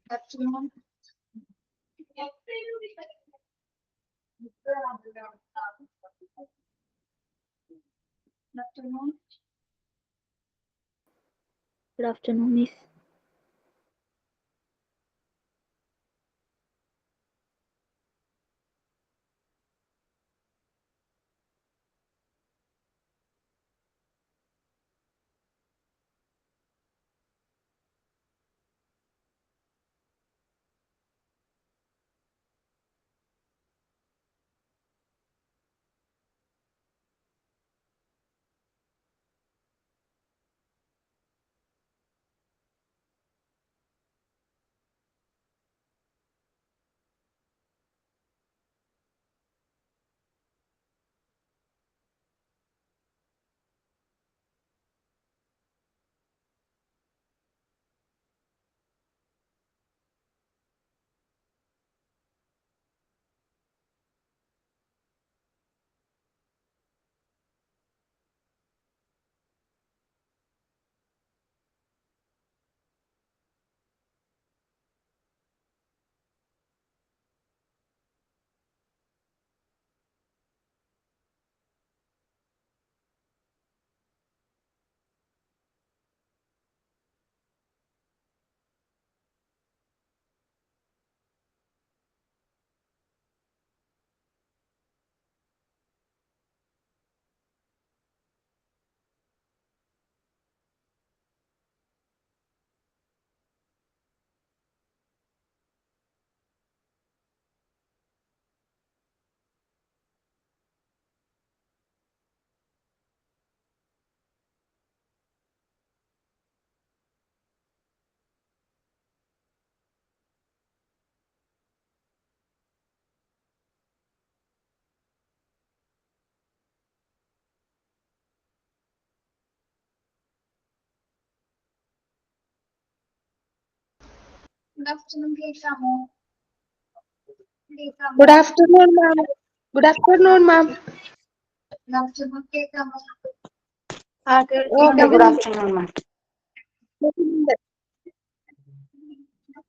Afternoon. Afternoon. Good afternoon, Miss. Good afternoon, കേൾക്കാമോ? Good afternoon, ma'am. Good afternoon, ma'am. Good afternoon, കേൾക്കാമോ? Okay, good afternoon, ma'am.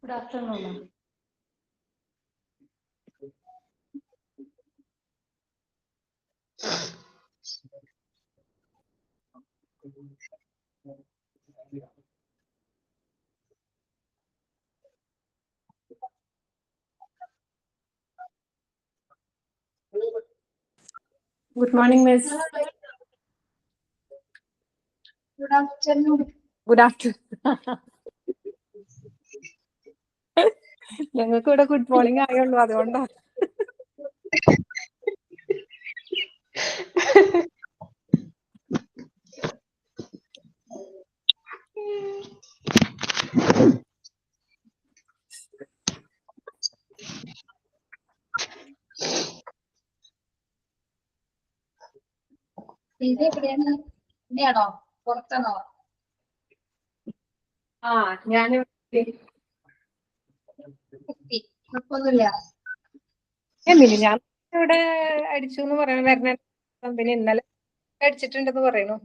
Good afternoon, ma'am. Good morning, Miss. Good afternoon. Good afternoon. ഞങ്ങൾക്ക് ഇവിടെ good morning ആയുള്ളൂ, അതുകൊണ്ടാണ്. ഇത് എവിടെയാണ്? ഇവിടെയാണോ? പുറത്താണോ? ഞാൻ കുത്തി. കുഴപ്പമൊന്നുമില്ല. എന്തിന് ഞാൻ ഇവിടെ അടിച്ചു എന്ന് പറയണ വരണ കമ്പനി ഇന്നലെ അടിച്ചിട്ടുണ്ടെന്ന് പറയണു.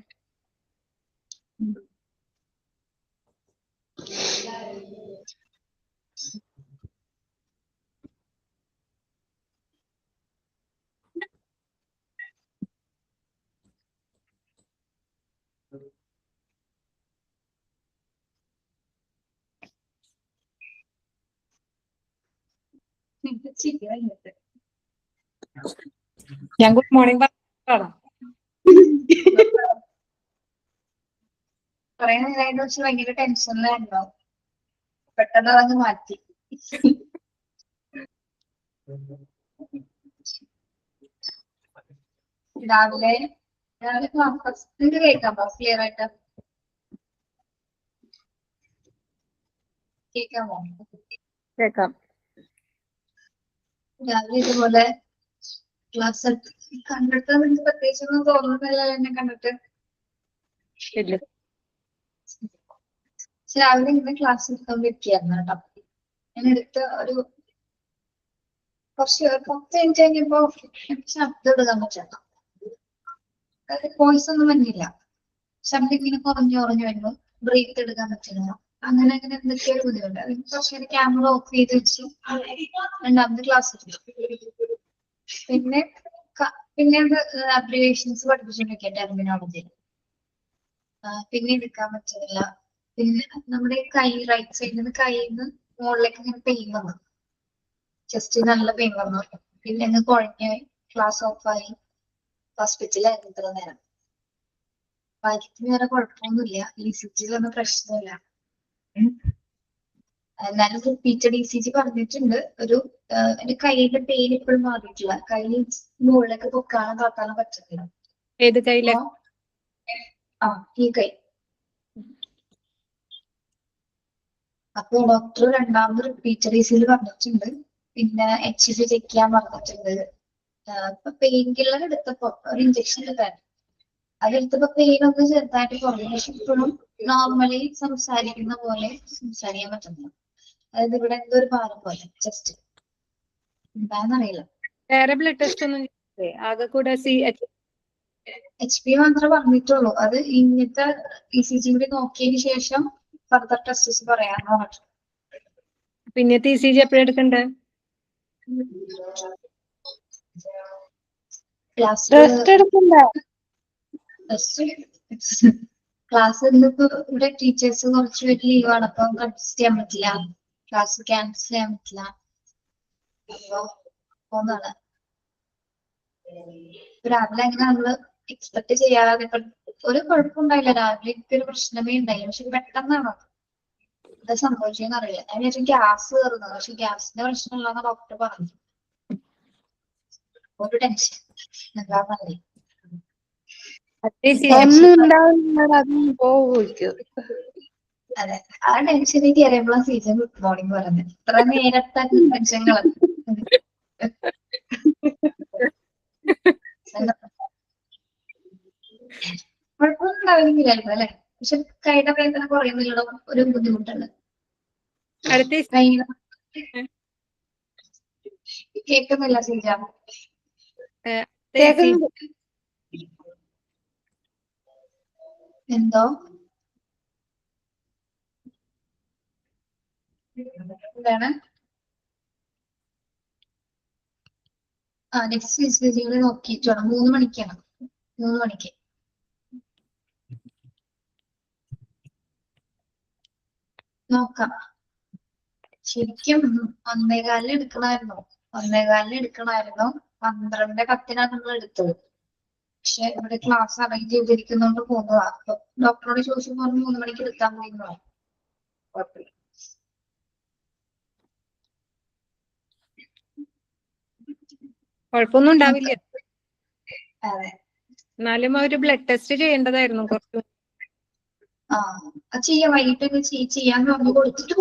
ചിരി കഴിഞ്ഞിട്ട്. ഞാൻ ഗുഡ് മോർണിംഗ് പറഞ്ഞാണോ? കുറെ നേരമായിട്ട് വെച്ച് ഭയങ്കര ടെൻഷനിലായിരുന്നോ? പെട്ടെന്ന് അതങ്ങ് മാറ്റി. രാവിലെ ഫസ്റ്റ് കേൾക്കാമോ? ക്ലിയർ ആയിട്ട് കേൾക്കാമോ? കേൾക്കാം. രാവിലെ ഇതുപോലെ ക്ലാസ് കണ്ടിട്ട് നിങ്ങൾക്ക് പ്രത്യേകിച്ചൊന്നും തോന്നുന്നില്ല എന്നെ കണ്ടിട്ട്. ഇല്ല. രാവിലെ ഇങ്ങനെ ക്ലാസ് എടുത്തോണ്ടിരിക്കുകയായിരുന്നു കേട്ടോ. ഞാൻ എടുത്ത് ഒരു കുറച്ച് 10 മിനിറ്റ് കഴിഞ്ഞപ്പോ ശബ്ദം എടുക്കാൻ പറ്റില്ല. അതായത് വോയിസ് ഒന്നും വന്നില്ല. ശബ്ദം ഇങ്ങനെ കുറഞ്ഞു വരുമ്പോ ബ്രേക്ക് എടുക്കാൻ പറ്റില്ല. അങ്ങനെ എന്തൊക്കെയോ ഒരു ബുദ്ധിമുട്ട്. അതിന് കുറച്ച് നേരം ക്യാമറ ഓഫ് ചെയ്ത് വെച്ചു രണ്ടാമത്തെ ക്ലാസ് എടുത്തു. പിന്നെ അബ്രിവേഷൻസ് പഠിപ്പിച്ചുകൊണ്ടിരിക്കുക ടെർമിനോളജി. പിന്നെ എടുക്കാൻ പറ്റുന്നില്ല. പിന്നെ നമ്മുടെ കൈ റൈറ്റ് സൈഡിൽ നിന്ന് കൈയിൽ നിന്ന് മുകളിലേക്ക് ഇങ്ങനെ പെയിൻ വന്നു, ജസ്റ്റ് നല്ല പെയിൻ വന്നു. പിന്നെ അങ്ങ് കുഴഞ്ഞു, ക്ലാസ് ഓഫായി, ഹോസ്പിറ്റലായിരുന്നു ഇത്ര നേരം. ഭാഗ്യത്തിന് വേറെ കുഴപ്പമൊന്നുമില്ല, ECGയിലൊന്നും പ്രശ്നമില്ല. എന്നാലും റിപ്പീറ്റഡ് ECG പറഞ്ഞിട്ടുണ്ട്. എന്റെ കയ്യിന്റെ പെയിൻ ഇപ്പോഴും മാറിയിട്ടില്ല. കൈ മുകളിലേക്ക് പൊക്കാനും താത്താനും പറ്റുന്നില്ല. ഏത് കയ്യിലെ? ഈ കൈ. അപ്പൊ ഡോക്ടർ രണ്ടാമത് റിപ്പീറ്റഡ് ECG പറഞ്ഞിട്ടുണ്ട്. പിന്നെ HG ചെക്ക് ചെയ്യാൻ പറഞ്ഞിട്ടുണ്ട്. പെയിൻ കില്ലർ എടുത്തപ്പോ ഒരു ഇഞ്ചക്ഷൻ എടുത്തായിരുന്നു. അതെടുത്തപ്പോ പെയിൻ ഒന്ന് ചെറുതായിട്ട് കുറഞ്ഞു. പക്ഷെ ഇപ്പോഴും നോർമലി സംസാരിക്കുന്ന പോലെ സംസാരിക്കാൻ പറ്റുന്നില്ല. അതായത് ഇവിടെ എന്തോ ഒരു ഭാരം പോലെ ജസ്റ്റ്. എന്താണെന്നറിയില്ല. വേറെ ബ്ലഡ് ടെസ്റ്റ് ഒന്നും ആകെ കൂടെ HP മാത്രമേ പറഞ്ഞിട്ടുള്ളൂ. അത് ഇങ്ങനത്തെ ECG കൂടി നോക്കിയതിന് ശേഷം ഫർദർ ടെസ്റ്റസ് പറയാന്ന് പറഞ്ഞു. പിന്നെ ECG എപ്പോഴും എടുക്കണ്ടേ? ക്ലാസ് ഇന്നിപ്പോ ഇവിടെ ടീച്ചേഴ്സ് കുറച്ച് പേര് ലീവാണ്. അപ്പൊ കൺസിസ്റ്റ് ചെയ്യാൻ പറ്റില്ല, ക്ലാസ് ക്യാൻസൽ ചെയ്യാൻ പറ്റില്ല. അപ്പൊ പോന്നാണ് രാവിലെ അങ്ങനെ നമ്മള് എക്സ്പെക്ട് ചെയ്യാതെ ഒരു കുഴപ്പമുണ്ടായില്ല. രാവിലെ എനിക്കൊരു പ്രശ്നമേ ഉണ്ടായില്ല. പക്ഷെ പെട്ടെന്നാണ് എന്താ സംഭവിച്ചതെന്ന് അറിയില്ല. ഞാൻ വിചാരിച്ചു ഗ്യാസ് കയറുന്നത്, പക്ഷെ ഗ്യാസിന്റെ പ്രശ്നമില്ലാന്ന് ഡോക്ടർ പറഞ്ഞു. ഒരു ടെൻഷൻ എന്താ പറഞ്ഞേ. അതെ, ആ ടെൻഷനിലേക്ക് അറിയുമ്പോഴാ സീസൺ ഗുഡ് മോർണിംഗ് പറഞ്ഞത്. ഇത്ര നേരത്തെ ടെൻഷനുകൾ കുഴപ്പമൊന്നും ഉണ്ടാവുന്നില്ലായിരുന്നു അല്ലെ. പക്ഷെ കൈയുടെ വേദന കുറയുന്നില്ല, ഒരു ബുദ്ധിമുട്ടുണ്ട്. കേൾക്കുന്നില്ല സീജ? എന്തോ എന്താണ്? നെക്സ്റ്റ് ECG നോക്കിയിട്ട് വേണം. 3 മണിക്കാണ്. 3 മണിക്ക് നോക്കാം. ശരിക്കും 1:15 എടുക്കണമായിരുന്നു. 12:10 നമ്മൾ എടുത്തത്. പക്ഷെ ഇവിടെ ക്ലാസ് അറേഞ്ച് ചെയ്തിരിക്കുന്നോണ്ട് പോകുന്നതാ. അപ്പൊ ഡോക്ടറോട് ചോദിച്ചു പറഞ്ഞു 3 മണിക്ക് എടുക്കാൻ പോയിരുന്നു. കുഴപ്പമില്ല. കുഴപ്പമൊന്നും ഉണ്ടാവില്ല. അതെ, എന്നാലും ഒരു ബ്ലഡ് ടെസ്റ്റ് ചെയ്യേണ്ടതായിരുന്നു കുറച്ച്. ചെയ്യാം, വൈകിട്ട് ചെയ്യാൻ പറഞ്ഞു. കൊടുത്തിട്ട്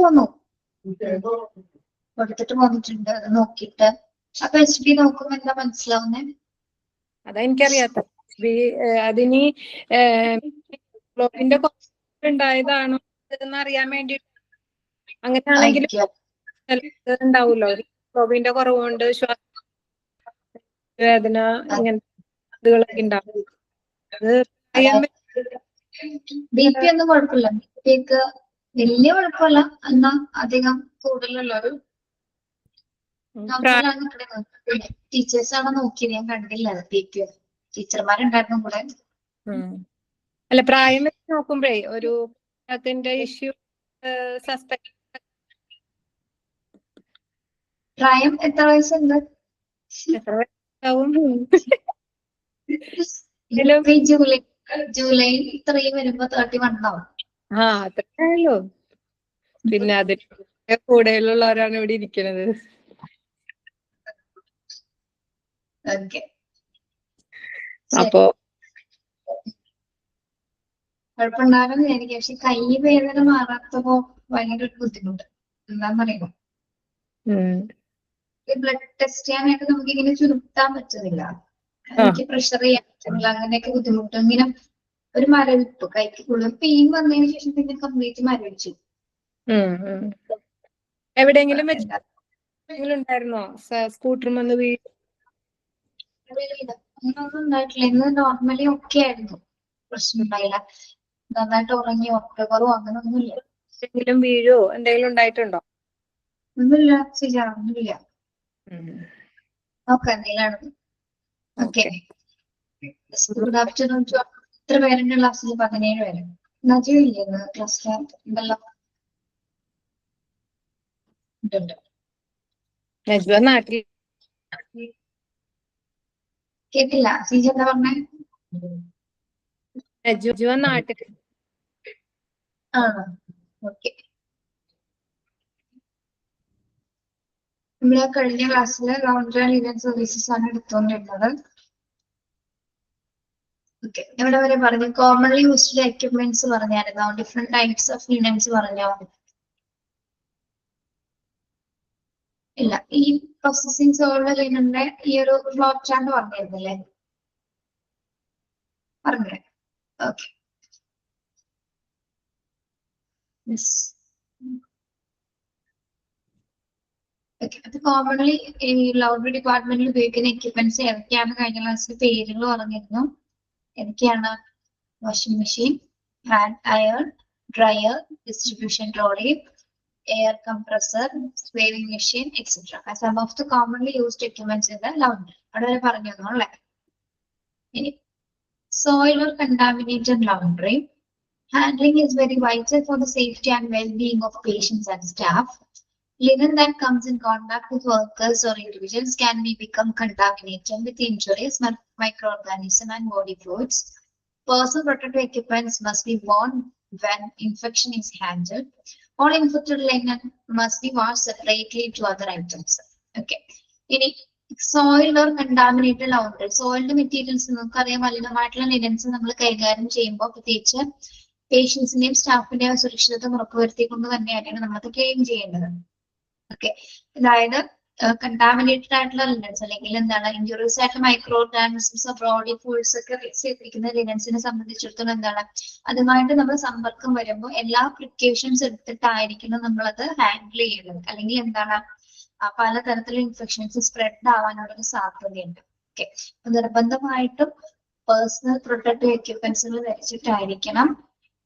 പോന്നിട്ടുണ്ട്. അത് നോക്കിയിട്ട് അപ്പൊ HP നോക്കുമ്പോ എന്താ മനസ്സിലാവുന്നേ? അതാ എനിക്കറിയാത്ത. അതിനി ഗ്ലോബിന്റെ ഉണ്ടായതാണോ എന്ന് അറിയാൻ വേണ്ടി. അങ്ങനെയാണെങ്കിൽ ഉണ്ടാവൂലോ, ഗ്ലോബിന്റെ കുറവുകൊണ്ട് വേദന ഇങ്ങനത്തെ ഉണ്ടാവും. അത് BP ഒന്നും കുഴപ്പമില്ല. BP വലിയ കുഴപ്പമില്ല, എന്നാ അധികം കൂടുതലുള്ളൊരു ടീച്ചേഴ്സാണ് നോക്കിയത്. ഞാൻ കണ്ടില്ല BP. ടീച്ചർമാരുണ്ടായിരുന്നു കൂടെ. അല്ല, പ്രായം വെച്ച് നോക്കുമ്പോഴേ ഒരു അതിന്റെ ഇഷ്യൂ സസ്പെക്ട്. പ്രായം എത്ര വയസ്സുണ്ട്? ജൂലൈ 3 വരുമ്പോ 31 ആവും. അത്രയോ? പിന്നെ അതിന് കൂടുതലുള്ളവരാണ് ഇവിടെ ഇരിക്കുന്നത്. അപ്പോ കുഴപ്പമുണ്ടാകും എനിക്ക്. പക്ഷെ കൈ വേദന മാറാത്തപ്പോ ഭയങ്കര ഒരു ബുദ്ധിമുട്ട്. എന്താന്നറിയുമോ, ബ്ലഡ് ടെസ്റ്റ് ചെയ്യാനായിട്ട് നമുക്ക് ഇങ്ങനെ ചുരുട്ടാൻ പറ്റുന്നില്ല. എനിക്ക് പ്രഷർ ചെയ്യാൻ പറ്റുന്നില്ല. അങ്ങനെയൊക്കെ ബുദ്ധിമുട്ട്. ഇങ്ങനെ ഒരു മരവിപ്പ് കൈക്ക് കൂടുതൽ പെയിൻ വന്നതിന് ശേഷം പിന്നെ കംപ്ലീറ്റ് മരവിച്ചു. എവിടെയെങ്കിലും ഉണ്ടായിരുന്നോ? സ്കൂട്ടർ വന്ന് അങ്ങനൊന്നും ഉണ്ടായിട്ടില്ല. ഇന്ന് നോർമലി ഒക്കെ ആയിരുന്നു, പ്രശ്നം ഉണ്ടായില്ല. നന്നായിട്ട് ഉറങ്ങി, ഉറക്കക്കുറവോ അങ്ങനൊന്നുമില്ല. എന്തെങ്കിലും വീഴോ എന്തെങ്കിലും ഉണ്ടായിട്ടുണ്ടോ? ഒന്നുമില്ല ശ്രീജ, ഒന്നുമില്ല. നോക്കാം എന്തെങ്കിലും. Okay, good afternoon. എത്ര പേരുണ്ട് ക്ലാസ്സിൽ? 17 പേര്. നജു ഇല്ലേ ഇന്ന് ക്ലാസ്സിൽ? ഉണ്ടല്ലോ. ഉണ്ട്. നജ്വ നാട്ടിൽ കേട്ടില്ല ശ്രീജ, എന്താ പറഞ്ഞേ? നജ്വ നാട്ടിൽ ആണോ? ഓക്കെ. നമ്മള് കഴിഞ്ഞ ക്ലാസ്സിൽ ലൗണ്ടറി ആൻഡ് ലിനൻ സർവീസസ് ആണ് എടുത്തുകൊണ്ടിരുന്നത്. ഓക്കെ, ഇവിടെ വരെ പറഞ്ഞു. കോമൺലി യൂസ്ഡ് എക്യുപ്മെന്റ്സ് പറഞ്ഞായിരുന്നോ? ഡിഫറെന്റ് ടൈപ്സ് ഓഫ് ലിനൻസ് പറഞ്ഞോ? ഇല്ല. ഈ പ്രോസസിംഗ് സോൾഡ് ലിനന്റെ ഈ ഒരു ഫ്ലോ ചാർട്ട് പറഞ്ഞിരുന്നില്ലേ? പറഞ്ഞേ. ഓക്കെ. അത് കോമൺലി ഈ ലൗണ്ടറി ഡിപ്പാർട്ട്മെന്റിൽ ഉപയോഗിക്കുന്ന എക്യുപ്മെന്റ്സ് ഏതൊക്കെയാണ് കഴിഞ്ഞ ക്ലാസ്സിൽ പേരുകൾ പറഞ്ഞിരുന്നു. ഏതൊക്കെയാണ്? Washing machine, hand iron, dryer, distribution trolley, air compressor, sewing machine, etc. are some of the commonly used equipments in the laundry. അവിടെ പറഞ്ഞു അല്ലേ? ഇനി soil or contaminated laundry. Handling is very vital for the safety and well-being of patients and staff. Linen that comes in contact with workers or individuals can become contaminated with injuries, microorganisms, and body fluids. Personal protective equipments must be worn when infection is handled. All infected linen must be washed separately to other items. Okay. ഇനി soiled or contaminated laundry. Soiled materials നമുക്കറിയാം, മലിനമായിട്ടുള്ള linens നമ്മൾ കൈകാര്യം ചെയ്യുമ്പോൾ പ്രത്യേകിച്ച് പേഷ്യൻസിന്റെയും സ്റ്റാഫിന്റെയും സുരക്ഷിതത്വം ഉറപ്പുവരുത്തിക്കൊണ്ട് തന്നെയാണ് നമ്മളത് clean ചെയ്യേണ്ടത്. ഓക്കെ, അതായത് കണ്ടാമിനേറ്റഡ് ആയിട്ടുള്ള ലിനൻസ് അല്ലെങ്കിൽ എന്താണ് ഇഞ്ചുറീസ് ആയിട്ടുള്ള മൈക്രോ ഓർഗാനിസംസ്, ബോഡി ഫ്ലൂയിഡ്സ് ഒക്കെ ചെയ്തിരിക്കുന്ന ലിനൻസിനെ സംബന്ധിച്ചിടത്തോളം എന്താണ്, അതുമായിട്ട് നമ്മൾ സമ്പർക്കം വരുമ്പോൾ എല്ലാ പ്രിക്കോഷൻസ് എടുത്തിട്ടായിരിക്കണം നമ്മളത് ഹാൻഡിൽ ചെയ്യുന്നത്. അല്ലെങ്കിൽ എന്താണ് പലതരത്തിലുള്ള ഇൻഫെക്ഷൻസ് സ്പ്രെഡ് ആവാനുള്ള സാധ്യതയുണ്ട്. ഓക്കെ, നിർബന്ധമായിട്ടും പേഴ്സണൽ പ്രൊട്ടക്റ്റീവ് എക്യുപ്മെന്റ്സുകൾ ധരിച്ചിട്ടായിരിക്കണം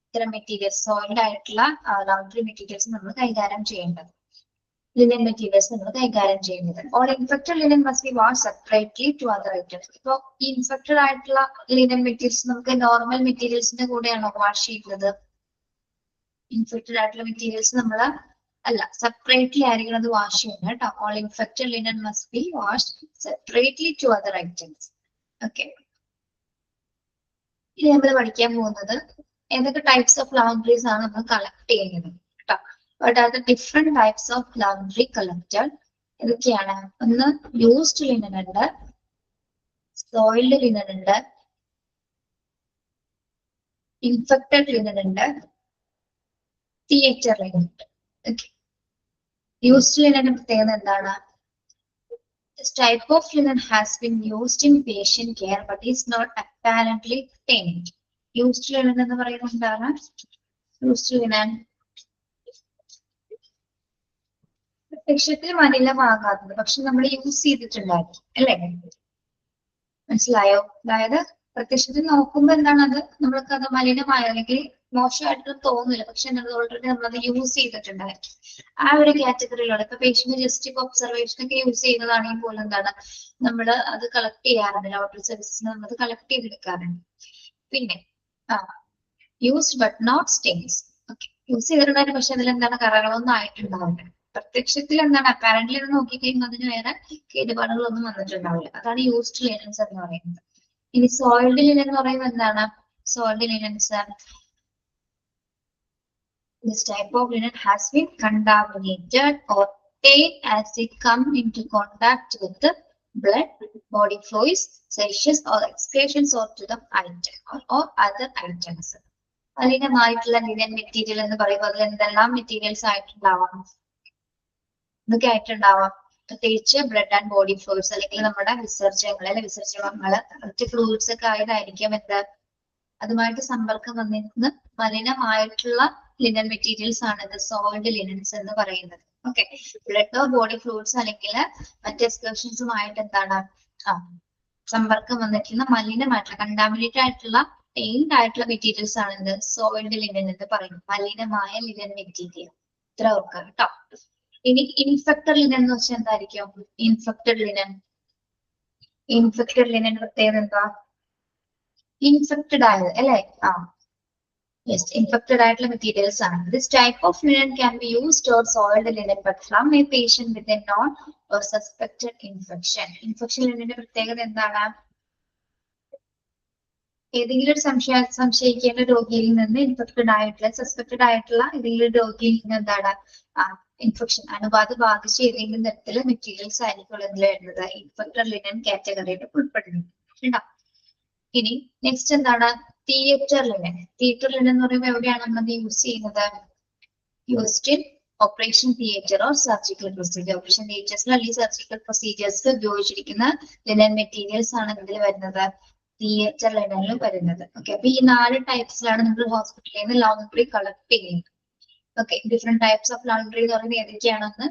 ഇത്തരം മെറ്റീരിയൽസ്, സോയിൽഡ് ആയിട്ടുള്ള ലൗണ്ടറി മെറ്റീരിയൽസ് നമ്മൾ കൈകാര്യം ചെയ്യേണ്ടത്. ലിനൻ മെറ്റീരിയൽസ് നമ്മൾ കൈകാര്യം ചെയ്യുന്നത്. All infected linen must be wash separately to other items. ഇപ്പോൾ ഈ ഇൻഫെക്റ്റഡ് ആയിട്ടുള്ള ലിനൻ മെറ്റീരിയൽസ് നമുക്ക് നോർമൽ മെറ്റീരിയൽസിന്റെ കൂടെയാണോ വാഷ് ചെയ്യുന്നത്? ഇൻഫെക്റ്റഡ് ആയിട്ടുള്ള മെറ്റീരിയൽസ് നമ്മൾ അല്ല, സെപ്പറേറ്റ്ലി ആയിരിക്കണം അത് വാഷ് ചെയ്യുന്നത് കേട്ടോ. All infected linen must be wash separately to other items. Okay, ഇനി നമ്മൾ പഠിക്കാൻ പോകുന്നത് ഏതൊക്കെ ടൈപ്സ് ഓഫ് ലൗണ്ടറീസ് ആണ് നമ്മൾ കളക്ട് ചെയ്യുന്നത് കേട്ടോ. What are the different types of laundry collected? ഏതൊക്കെയാണ്? ഒന്ന് യൂസ്ഡ് ലിനൻ ഉണ്ട്, സോയിൽഡ് ലിനൻ ഉണ്ട്, ഇൻഫെക്റ്റഡ് ലിനൻ ഉണ്ട്, തിയേറ്റർ ലിനൻ ഉണ്ട്. ഓക്കെ, യൂസ്ഡ് ലിനന്റെ പ്രത്യേകത എന്താണ്? This type of linen has been used in patient care but is not apparently stained. Used linen എന്ന് പറയുന്നത് എന്താണ്? യൂസ്ഡ് ലിനൻ പ്രത്യക്ഷത്തിൽ മലിനമാകാത്തത്, പക്ഷെ നമ്മൾ യൂസ് ചെയ്തിട്ടുണ്ടായിരുന്നു അല്ലേ? മനസ്സിലായോ? അതായത് പ്രത്യക്ഷത്തിൽ നോക്കുമ്പോ എന്താണ്, അത് നമ്മൾക്ക് അത് മലിനമായ അല്ലെങ്കിൽ മോശമായിട്ട് തോന്നില്ല, പക്ഷെ ഓൾറെഡി നമ്മളത് യൂസ് ചെയ്തിട്ടുണ്ടായിരുന്നു. ആ ഒരു കാറ്റഗറിയിലുള്ള ഇപ്പൊ പേഷ്യന്റ് ജസ്റ്റ് ഇപ്പൊ ഒബ്സർവേഷൻ ഒക്കെ യൂസ് ചെയ്യുന്നതാണെങ്കിൽ പോലും എന്താണ് നമ്മൾ അത് കളക്ട് ചെയ്യാറുണ്ട്. ലൗണ്ടറി സർവീസസിന് നമ്മളത് കളക്ട് ചെയ്തെടുക്കാറുണ്ട്. പിന്നെ used but not stains. Okay, use ചെയ്തിട്ടുണ്ടായിരുന്നു പക്ഷെ അതിൽ എന്താണ് കറകളൊന്നും ആയിട്ടുണ്ടാവില്ല. പ്രത്യക്ഷത്തിൽ എന്താണ് അപ്പാരന്റ്ലി നോക്കിക്കഴിയുമ്പോൾ അതിന് വേറെ കേടുപാടുകളൊന്നും വന്നിട്ടുണ്ടാവില്ല. അതാണ് യൂസ്ഡ് ലിനൻസ് എന്ന് പറയുന്നത്. ഇനി സോയിൽഡ് ലിനൻ എന്ന് പറയുമ്പോൾ എന്താണ്? Soiled linens, this type of linen has been contaminated or stained as it come into contact with the blood, body fluids, seizures or excretions or to the item or other items. മലിനമായിട്ടുള്ള linen material എന്ന് പറയുമ്പോൾ അതിൽ എന്തെല്ലാം materials ആയിട്ടുണ്ടാവാം? ഇതൊക്കെ ആയിട്ടുണ്ടാവാം പ്രത്യേകിച്ച് blood and body fluids അല്ലെങ്കിൽ നമ്മുടെ വിസർജനങ്ങള് മറ്റ് ഫ്ലൂയിഡ്സ് ഒക്കെ ആയതായിരിക്കും എന്ത്, അതുമായിട്ട് സമ്പർക്കം വന്നിരുന്ന് മലിനമായിട്ടുള്ള ലിനൻ മെറ്റീരിയൽസ് ആണ് ഇത് സോയിൽഡ് ലിനൻസ് എന്ന് പറയുന്നത്. ഓക്കെ, ബ്ലഡോ ബോഡി ഫ്ലൂയിഡ്സ് അല്ലെങ്കിൽ മറ്റ് എക്സ്കർഷൻസുമായിട്ട് എന്താണ് സമ്പർക്കം വന്നിട്ടുള്ള മലിനമായിട്ടുള്ള കണ്ടാമിനേറ്റഡ് ആയിട്ടുള്ള obtained ആയിട്ടുള്ള മെറ്റീരിയൽസ് ആണ് എന്ത് സോയിൽഡ് ലിനൻ എന്ന് പറയുന്നത്. മലിനമായ ലിനൻ മെറ്റീരിയൽ. ഇത്ര ഓർക്കുക കേട്ടോ. ഇനി ഇൻഫെക്റ്റഡ് ലിനൻ എന്ന് വെച്ചാൽ എന്തായിരിക്കും? ഇൻഫെക്റ്റഡ് ലിനൻ പ്രത്യേകത എന്താ? ഇൻഫെക്റ്റഡ് ആയത് അല്ലെ? യെസ്, ഇൻഫെക്റ്റഡ് ആയിട്ടുള്ള മെറ്റീരിയൽസ് ആണ്. This type of linen can be used or soiled linen but from a patient with a known or suspected infection. Infection ലിനന്റെ പ്രത്യേകത എന്താണ്? ഏതെങ്കിലും ഒരു സംശയിക്കേണ്ട രോഗിയിൽ നിന്ന് ഇൻഫെക്റ്റഡ് ആയിട്ടുള്ള സസ്പെക്റ്റഡ് ആയിട്ടുള്ള ഏതെങ്കിലും രോഗിയിൽ നിന്ന് എന്താണ് ഇൻഫെക്ഷൻ അണുബാധ ബാധിച്ച ഏതെങ്കിലും തരത്തിലുള്ള മെറ്റീരിയൽസ് ആയിരിക്കും ഇതിൽ വരുന്നത് ഇൻഫെക്റ്റഡ് ലിനൻ കാറ്റഗറിയിൽ ഉൾപ്പെടുന്നത്. ഇനി നെക്സ്റ്റ് എന്താണ്? Theatre linen. തിയേറ്റർ ലിനൻ എന്ന് പറയുമ്പോൾ എവിടെയാണ് നമ്മൾ യൂസ് ചെയ്യുന്നത്? Used in operation theatre or surgical procedure. Operation തിയേറ്റേഴ്സിൽ അല്ലെങ്കിൽ സർജിക്കൽ പ്രൊസീജിയേഴ്സ് ഉപയോഗിച്ചിരിക്കുന്ന ലിനൻ മെറ്റീരിയൽസ് ആണ് ഇതിൽ വരുന്നത് തിയേറ്റർ ലിനനിൽ വരുന്നത്. ഓക്കെ, അപ്പൊ ഈ 4 ടൈപ്സിലാണ് നമ്മൾ ഹോസ്പിറ്റലിൽ നിന്ന് ലോണ്ടറി കളക്ട് ചെയ്യുന്നത്. Okay, different types of laundry എന്ന് പറയുന്നത് ഏതൊക്കെയാണെന്ന്?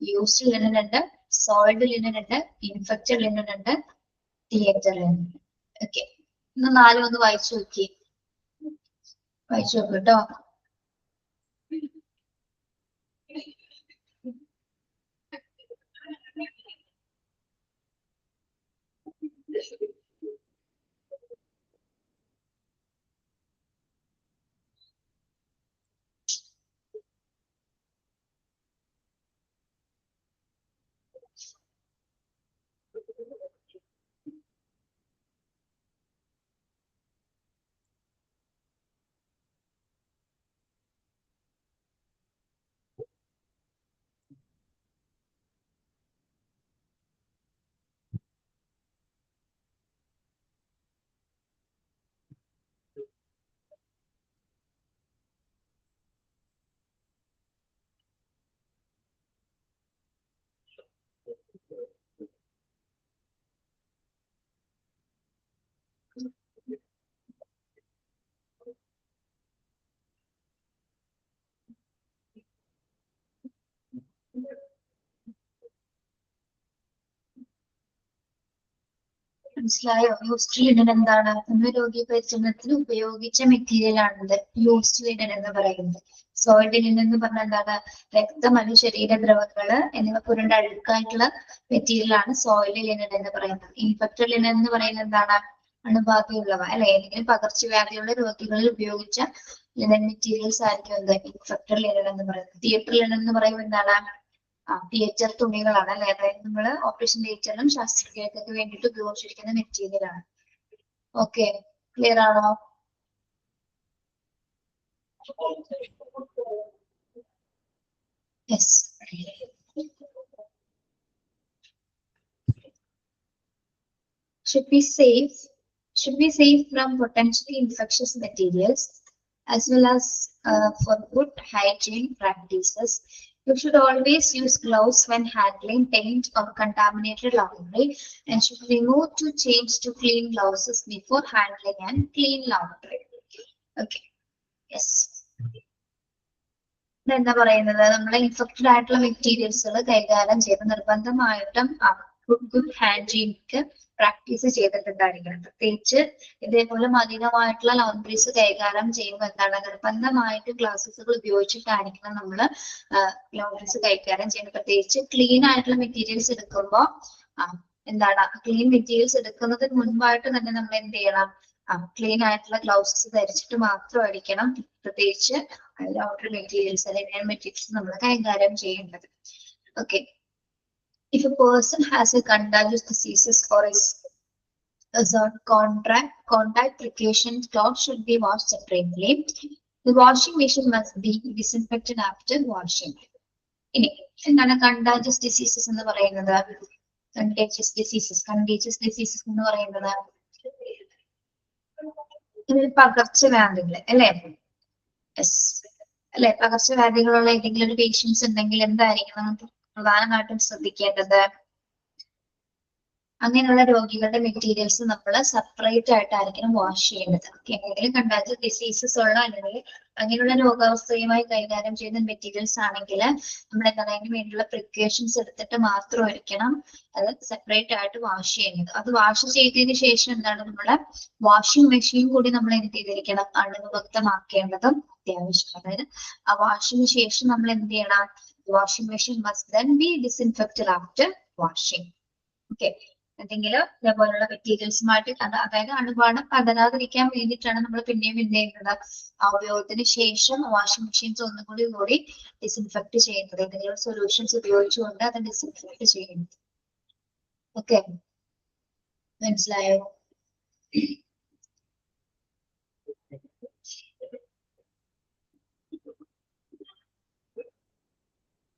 യൂസ്ഡ് ലിനൻ ഉണ്ട്, സോയിൽഡ് ലിനൻ ഉണ്ട്, ഇൻഫെക്റ്റഡ് ലിനൻ ഉണ്ട്, തിയേറ്റർ ലിനൻ. ഓക്കെ, ഇന്ന് 4 ഒന്ന് വായിച്ചു നോക്കി. വായിച്ചു നോക്കൂ കേട്ടോ. മനസ്സിലായോ? യൂസ്ഡ് ലിനൻ എന്താണ്? നമ്മൾ രോഗി പരിചരണത്തിന് ഉപയോഗിച്ച മെറ്റീരിയൽ ആണിത് യൂസ്ഡ് ലിനൻ എന്ന് പറയുന്നത്. സോയിൽഡ് ലിനൻ എന്ന് പറഞ്ഞാൽ എന്താണ്? രക്തം അല്ലെങ്കിൽ ശരീരദ്രവങ്ങള് എന്നിവ പുരണ്ട അഴുക്കായിട്ടുള്ള മെറ്റീരിയൽ ആണ് സോയിൽഡ് ലിനൻ എന്ന് പറയുന്നത്. ഇൻഫെക്റ്റഡ് ലിനൻ എന്ന് പറയുന്നത് എന്താണ്? അണുബാധയുള്ളവ അല്ലെ ഏതെങ്കിലും പകർച്ചവ്യാധിയുള്ള രോഗികളിൽ ഉപയോഗിച്ച ലിനൻ മെറ്റീരിയൽസ് ആയിരിക്കും എന്ത് ഇൻഫെക്റ്റഡ് ലിനൻ എന്ന് പറയുന്നത്. തിയേറ്റർ ലിനൻ എന്ന് പറയുമ്പോൾ എന്താണ്? തിയേറ്റർ തുണികളാണ് അല്ലെ, അതായത് നമ്മള് ഓപ്പറേഷൻ തിയേറ്ററിലും ശസ്ത്രക്രിയക്കൊക്കെ വേണ്ടിയിട്ട് ഉപയോഗിച്ചിരിക്കുന്ന മെറ്റീരിയൽ ആണ്. ഓക്കെ, ക്ലിയർ ആണോ? Yes. should be safe from potentially infectious materials as well as for good hygiene practices. You should always use gloves when handling paint or contaminated laundry and should remove to change to clean gloves before handling and clean laundry. Okay. Yes. എന്താ പറയുന്നത്? നമ്മളെ infected ആയിട്ടുള്ള മെറ്റീരിയൽസുകൾ കൈകാര്യം ചെയ്ത് നിർബന്ധമായിട്ടും good hygienic practice ചെയ്തിട്ടുണ്ടായിരിക്കണം. പ്രത്യേകിച്ച് ഇതേപോലെ മലിനമായിട്ടുള്ള ലോണ്ടറീസ് കൈകാര്യം ചെയ്യുമ്പോൾ എന്താണ് നിർബന്ധമായിട്ട് ഗ്ലാസസുകൾ ഉപയോഗിച്ചിട്ടായിരിക്കണം നമ്മള് ലോണ്ടറീസ് കൈകാര്യം ചെയ്യുന്നത്. പ്രത്യേകിച്ച് ക്ലീൻ ആയിട്ടുള്ള മെറ്റീരിയൽസ് എടുക്കുമ്പോൾ എന്താണ് ക്ലീൻ മെറ്റീരിയൽസ് എടുക്കുന്നതിന് മുൻപായിട്ട് തന്നെ നമ്മൾ എന്ത് ചെയ്യണം? ക്ലീൻ ആയിട്ടുള്ള ഗ്ലൗസസ് ധരിച്ചിട്ട് മാത്രമായിരിക്കണം പ്രത്യേകിച്ച് ലോണ്ടറി മെറ്റീരിയൽസ് അല്ലെങ്കിൽ മെറ്റീരിയൽസ് നമ്മൾ കൈകാര്യം ചെയ്യേണ്ടത്. Okay, if a person has a contagious diseases or is on contact precaution, clothes should be washed separately. The washing machine must be disinfected after washing. ഇനി എന്താണ് contagious diseases എന്ന് പറയുന്നത്? contagious diseases എന്ന് പറയുന്നത് പകർച്ചവ്യാധികൾ അല്ലെ? യെസ് അല്ലെ, പകർച്ചവ്യാധികളുള്ള ഏതെങ്കിലും ഒരു പേഷ്യൻസ് ഉണ്ടെങ്കിൽ എന്തായിരിക്കണം പ്രധാനമായിട്ടും ശ്രദ്ധിക്കേണ്ടത്? അങ്ങനെയുള്ള രോഗികളുടെ മെറ്റീരിയൽസ് നമ്മൾ സെപ്പറേറ്റ് ആയിട്ടായിരിക്കണം വാഷ് ചെയ്യേണ്ടത്. എന്തെങ്കിലും കണ്ടാൽ ഡിസീസസ് ഉള്ള അല്ലെങ്കിൽ അങ്ങനെയുള്ള രോഗാവസ്ഥയുമായി കൈകാര്യം ചെയ്യുന്ന മെറ്റീരിയൽസ് ആണെങ്കിൽ നമ്മൾ എന്താണ് അതിന് വേണ്ടിയുള്ള പ്രിക്കോഷൻസ് എടുത്തിട്ട് മാത്രമായിരിക്കണം അത് സെപ്പറേറ്റ് ആയിട്ട് വാഷ് ചെയ്യുന്നത്. അത് വാഷ് ചെയ്തതിന് ശേഷം എന്താണ് നമ്മളെ വാഷിംഗ് മെഷീൻ കൂടി നമ്മൾ എന്ത് ചെയ്തിരിക്കണം, അണുവിമുക്തമാക്കേണ്ടതും അത്യാവശ്യമാണ്. അതായത് ആ വാഷിന് ശേഷം നമ്മൾ എന്ത് ചെയ്യണം, washing machine must then be disinfected after washing. Okay, എന്തെങ്കിലും ഇതേപോലുള്ള മെറ്റീരിയൽസുമായിട്ട് അതായത് അണുബാധ പകരാതിരിക്കാൻ വേണ്ടിയിട്ടാണ് നമ്മൾ പിന്നെയും എന്ത് ചെയ്യുന്നത്, ആ ഉപയോഗത്തിന് ശേഷം വാഷിംഗ് മെഷീൻസ് ഒന്നും കൂടി ഡിസ്ഇൻഫെക്ട് ചെയ്യുന്നത്, എന്തെങ്കിലും സൊല്യൂഷൻസ് ഉപയോഗിച്ചുകൊണ്ട് അത് ഡിസ്ഇൻഫെക്ട് ചെയ്യുന്നത്. ഓക്കെ, മനസ്സിലായോ?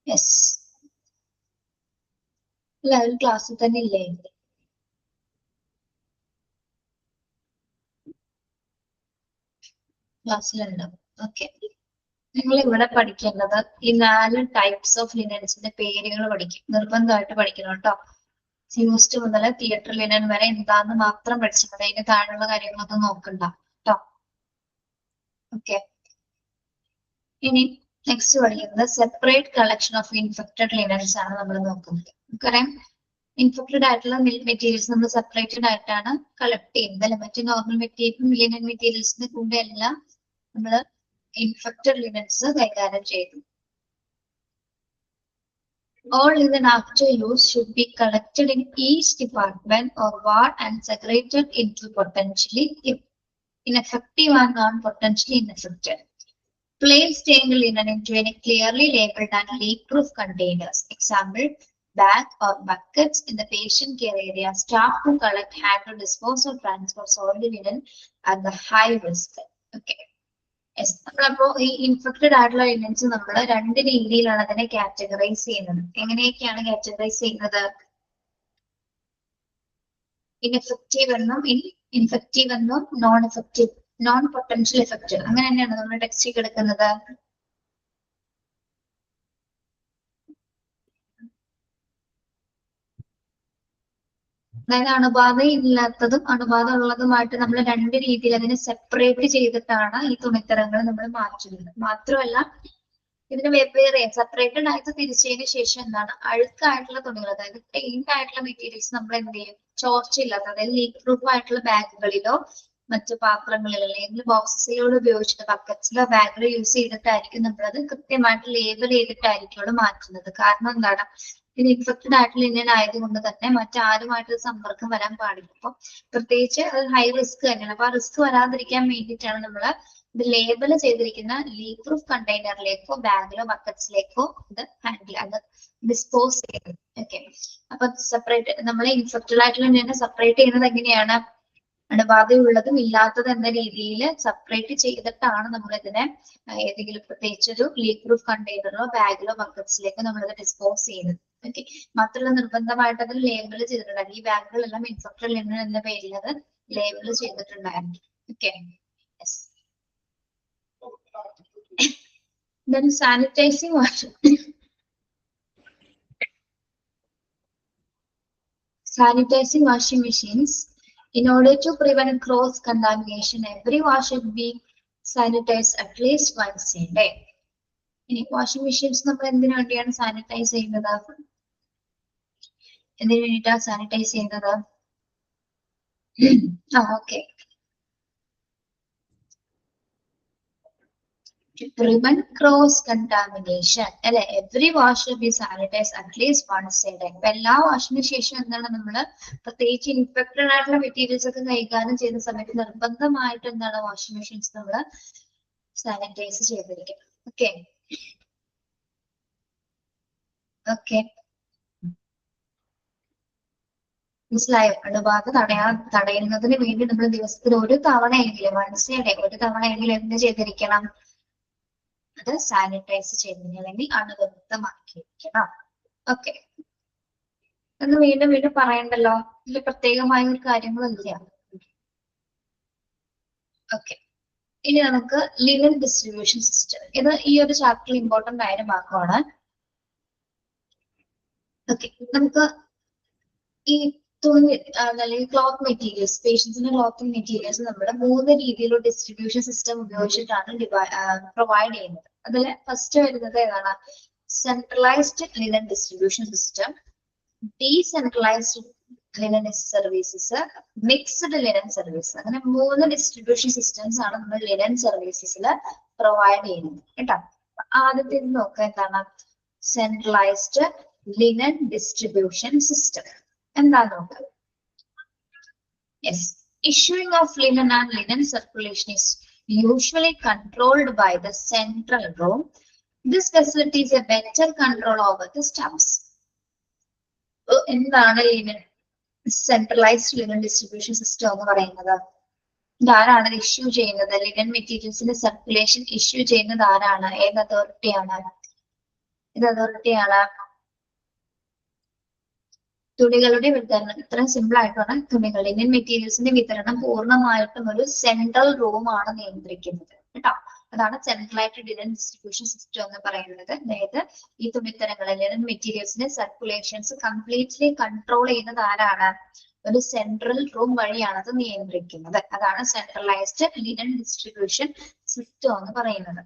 യെസ്, എല്ലാവരും ക്ലാസ്സിൽ തന്നെ ഇല്ലേ? ക്ലാസ്സിലുണ്ടാവും. ഓക്കെ, നിങ്ങൾ ഇവിടെ പഠിക്കേണ്ടത് ഈ 4 ടൈപ്സ് ഓഫ് ലിനൻസിന്റെ പേരുകൾ പഠിക്കും, നിർബന്ധമായിട്ട് പഠിക്കണം കേട്ടോ. യൂസ്ഡ് മുതൽ തിയേറ്റർ ലിനൻ വരെ എന്താന്ന് മാത്രം പഠിച്ചാൽ മതി, അതിന് താഴെയുള്ള കാര്യങ്ങളൊന്നും നോക്കണ്ട കേട്ടോ. ഓക്കെ, ഇനി നെക്സ്റ്റ് പഠിക്കുന്നത് separate collection of infected linens ആണ് നമ്മൾ നോക്കുന്നത്. നമുക്കറിയാം ഇൻഫെക്റ്റഡ് ആയിട്ടുള്ള മെറ്റീരിയൽസ് നമ്മൾ സെപ്പറേറ്റഡ് ആയിട്ടാണ് കളക്ട് ചെയ്യുന്നത് അല്ലെ. മറ്റു നോർമൽ ലിനൻ മെറ്റീരിയൽസിന്റെ കൂടെ എല്ലാം നമ്മൾ ഇൻഫെക്റ്റഡ് ലിനൻസ് കൈകാര്യം ചെയ്തു. All linen after use should be collected in each department or ward and segregated into potentially ineffective and non-potentially ineffective. Place stained linen into any clearly labeled and leak-proof containers. Example, bag or buckets in the patient care area. Staff who collect, handle, dispose or transfer soiled linen at the high risk. Okay. Yes, നമ്മളപ്പോ ഈ infected ആയിട്ടുള്ള linens നമ്മൾ 2 രീതിയിലാണ് അതിനെ categorise ചെയ്യുന്നത്. എങ്ങനെയൊക്കെയാണ് categorise ചെയ്യുന്നത്? Ineffective എന്നും ഇൻഫെക്റ്റീവ് എന്നും non effective, non potential effective, അങ്ങനെ തന്നെയാണ് നമ്മൾ ടെക്സ്റ്റിൽ കിടക്കുന്നത്. അതായത് അണുബാധ ഇല്ലാത്തതും അണുബാധ ഉള്ളതുമായിട്ട് നമ്മൾ 2 രീതിയിൽ അതിനെ സെപ്പറേറ്റ് ചെയ്തിട്ടാണ് ഈ തുണിത്തരങ്ങൾ നമ്മൾ മാറ്റുന്നത്. മാത്രമല്ല ഇതിന് വെവ്വേറെ സെപ്പറേറ്റഡ് ആയിട്ട് തിരിച്ചതിന് ശേഷം എന്താണ്, അഴുക്കായിട്ടുള്ള തുണികൾ അതായത് ക്ലീൻഡ് ആയിട്ടുള്ള മെറ്റീരിയൽസ് നമ്മൾ എന്ത് ചെയ്യും, ചോർച്ചയില്ലാത്ത അതായത് ലീക്ക് പ്രൂഫ് ആയിട്ടുള്ള ബാഗുകളിലോ മറ്റു പാത്രങ്ങളിലോ അല്ലെങ്കിൽ ബോക്സസിലോ ഉപയോഗിച്ചിട്ട് ബക്കറ്റ്സിലോ ബാഗിലോ യൂസ് ചെയ്തിട്ടായിരിക്കും നമ്മളത് കൃത്യമായിട്ട് ലേബൽ ചെയ്തിട്ടായിരിക്കും അവിടെ മാറ്റുന്നത്. കാരണം എന്താണ്, ഇത് ഇൻഫെക്റ്റഡ് ആയിട്ടുള്ള ലിനൻ ആയതുകൊണ്ട് തന്നെ മറ്റാരുമായിട്ട് സമ്പർക്കം വരാൻ പാടില്ല. അപ്പൊ പ്രത്യേകിച്ച് അത് ഹൈ റിസ്ക് തന്നെയാണ്. അപ്പൊ ആ റിസ്ക് വരാതിരിക്കാൻ വേണ്ടിയിട്ടാണ് നമ്മൾ ഇത് ലേബൽ ചെയ്തിരിക്കുന്ന ലീക്ക് പ്രൂഫ് കണ്ടെയ്നറിലേക്കോ ബാഗിലോ ബക്കറ്റ്സിലേക്കോ അത് ഡിസ്പോസ് ചെയ്യുന്നത്. ഓക്കെ, അപ്പൊ സെപ്പറേറ്റ് നമ്മൾ ഇൻഫെക്റ്റഡ് ആയിട്ടുള്ള ലിനനെ സെപ്പറേറ്റ് ചെയ്യുന്നത് എങ്ങനെയാണ്, അണുബാധയുള്ളതും ഇല്ലാത്തത് എന്ന രീതിയിൽ സെപ്പറേറ്റ് ചെയ്തിട്ടാണ് നമ്മൾ ഇതിനെ ഏതെങ്കിലും പ്രത്യേകിച്ചൊരു ലീക്ക് പ്രൂഫ് കണ്ടെയ്നറിലോ ബാഗിലോ ബക്കറ്റ്സിലേക്കോ നമ്മളിത് ഡിസ്പോസ് ചെയ്യുന്നത്. ഓക്കെ, മാത്രമല്ല നിർബന്ധമായിട്ട് അതിൽ ലേബിൾ ചെയ്തിട്ടുണ്ടായിരുന്നു. ഈ ബാഗുകളെല്ലാം ഇൻഫെക്റ്റഡ് ലിനൻ എന്ന പേരിൽ അത് ലേബിൾ ചെയ്തിട്ടുണ്ടായിരുന്നു. Okay, then sanitizing washing machines. In order to prevent cross contamination, every wash should be sanitized at least once a day. ഇനി വാഷിംഗ് മെഷീൻസ് നമ്മൾ എന്തിനു വേണ്ടിയാണ് സാനിറ്റൈസ് ചെയ്യുന്നത്, എന്തിനു വേണ്ടിയിട്ടാണ് സാനിറ്റൈസ് ചെയ്യുന്നത്? Okay, to prevent cross contamination അല്ലെ. Every wash should be sanitise at least once a day. അപ്പൊ എല്ലാ വാഷിന് ശേഷം എന്താണ് നമ്മൾ പ്രത്യേകിച്ച് ഇൻഫെക്റ്റഡ് ആയിട്ടുള്ള മെറ്റീരിയൽസ് ഒക്കെ കൈകാര്യം ചെയ്യുന്ന സമയത്ത് നിർബന്ധമായിട്ട് എന്താണ് വാഷിംഗ് മെഷീൻസ് നമ്മൾ സാനിറ്റൈസ് ചെയ്തിരിക്കണം. ഓക്കെ ഓക്കെ, മനസ്സിലായോ? അണുബാധ തടയുന്നതിന് വേണ്ടി നമ്മൾ ദിവസത്തിൽ ഒരു തവണയെങ്കിലും വൺസ് എ ഡേ ഒരു തവണയെങ്കിലും എന്ത് ചെയ്തിരിക്കണം, അത് സാനിറ്റൈസ് ചെയ്തിരിക്കണം അല്ലെങ്കിൽ അണുവിമുക്തമാക്കിയിരിക്കണം. ഓക്കെ, അത് വീണ്ടും വീണ്ടും പറയണ്ടല്ലോ, ഇതിൽ പ്രത്യേകമായ ഒരു കാര്യങ്ങളില്ല. ഓക്കെ, ഇനി നമുക്ക് ലിനൻ ഡിസ്ട്രിബ്യൂഷൻ സിസ്റ്റം, ഇത് ഈ ഒരു ചാപ്റ്ററിൽ ഇമ്പോർട്ടന്റ് ആയ ഒരു ഭാഗമാണ്. ഓക്കെ, നമുക്ക് ഈ തുണി അല്ലെങ്കിൽ ക്ലോത്ത് മെറ്റീരിയൽസ്, പേഷ്യൻസിന്റെ ക്ലോത്തിങ് മെറ്റീരിയൽസ് നമ്മുടെ 3 രീതിയിലുള്ള ഡിസ്ട്രിബ്യൂഷൻ സിസ്റ്റം ഉപയോഗിച്ചിട്ടാണ് പ്രൊവൈഡ് ചെയ്യുന്നത്. അതിൽ ഫസ്റ്റ് വരുന്നത് ഏതാണ്? Centralised linen distribution system, decentralised linen services, mixed linen service. അങ്ങനെ 3 ഡിസ്ട്രിബ്യൂഷൻ സിസ്റ്റംസ് ആണ് നമ്മൾ ലിനൻ സർവീസസിൽ പ്രൊവൈഡ് ചെയ്യുന്നത് കേട്ടോ. ആദ്യത്തെ നോക്കുക എന്താണ്? സെൻട്രലൈസ്ഡ് ലിനൻ ഡിസ്ട്രിബ്യൂഷൻ സിസ്റ്റം എന്താ നോക്കുക. Yes, issuing of linen and linen circulation is usually controlled by the central room. This facilitates a better control over the staffs. എന്താണ് linen centralised linen distribution system എന്ന് പറയുന്നത്? ഇതാരാണ് issue ചെയ്യുന്നത്? Linen മെറ്റീരിയൽസിന്റെ circulation issue ചെയ്യുന്നത് ആരാണ്? ഏത് അതോറിറ്റിയാണ്? ഇത് അതോറിറ്റിയാണ് തുണികളുടെ വിതരണം. ഇത്രയും സിമ്പിൾ ആയിട്ടാണ് തുണികൾ ലിനൻ മെറ്റീരിയൽസിന്റെ വിതരണം പൂർണ്ണമായിട്ടും ഒരു സെൻട്രൽ റൂം ആണ് നിയന്ത്രിക്കുന്നത് കേട്ടോ. അതാണ് സെൻട്രലൈസ്ഡ് ലിനൻ ഡിസ്ട്രിബ്യൂഷൻ സിസ്റ്റം എന്ന് പറയുന്നത്. അതായത് ഈ തുണിത്തരങ്ങളെ ലിനൻ മെറ്റീരിയൽസിന്റെ സർക്കുലേഷൻസ് കംപ്ലീറ്റ്ലി കൺട്രോൾ ചെയ്യുന്നത് ആരാണ്? ഒരു സെൻട്രൽ റൂം വഴിയാണ് അത് നിയന്ത്രിക്കുന്നത്. അതാണ് സെൻട്രലൈസ്ഡ് ലിനൻ ഡിസ്ട്രിബ്യൂഷൻ സിസ്റ്റം എന്ന് പറയുന്നത്.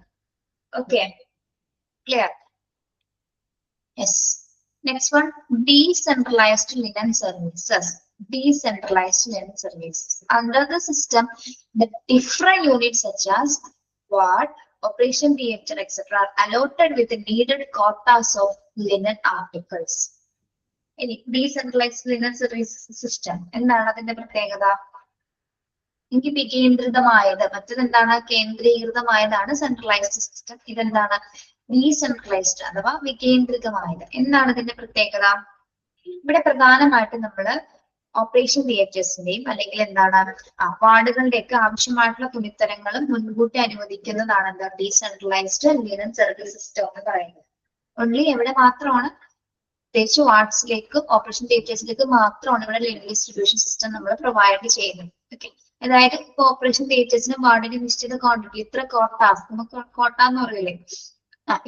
Okay, clear? Yes. Next one, decentralized linen services. Decentralized linen services. Under the system, the different units such as ward, operation theatre, etc. are allotted with the needed quotas of linen articles. ഇനി decentralised linen services system എന്താണ് അതിന്റെ പ്രത്യേകത? എനിക്ക് വികേന്ദ്രിതമായത്, മറ്റതെന്താണ്? കേന്ദ്രീകൃതമായതാണ് centralised system. ഇതെന്താണ്? Decentralised അഥവാ വികേന്ദ്രിതമായത്. എന്താണ് ഇതിന്റെ പ്രത്യേകത? ഇവിടെ പ്രധാനമായിട്ടും നമ്മൾ ഓപ്പറേഷൻ തിയേറ്റേഴ്സിന്റെയും അല്ലെങ്കിൽ എന്താണ് വാർഡുകളുടെ ഒക്കെ ആവശ്യമായിട്ടുള്ള തുണിത്തരങ്ങളും മുൻകൂട്ടി അനുവദിക്കുന്നതാണ് എന്താ ഡീസെൻട്രലൈസ്ഡ് ലിനൻ സർവീസ് സിസ്റ്റം എന്ന് പറയുന്നത്. ഓൺലി എവിടെ മാത്രമാണ്? പ്രത്യേകിച്ച് വാർഡ്സിലേക്കും ഓപ്പറേഷൻ തിയേറ്റേഴ്സിലേക്ക് മാത്രമാണ് ഇവിടെ ലിനൻ ഡിസ്ട്രിബ്യൂഷൻ സിസ്റ്റം നമ്മൾ പ്രൊവൈഡ് ചെയ്യുന്നത്. ഓക്കെ, അതായത് ഇപ്പൊ ഓപ്പറേഷൻ തിയേറ്റേഴ്സിന് വാർഡിന് നിശ്ചിത ക്വാണ്ടിറ്റി, ഇത്ര കോട്ടാസ്, നമുക്ക് കോട്ട എന്ന് പറയില്ലേ,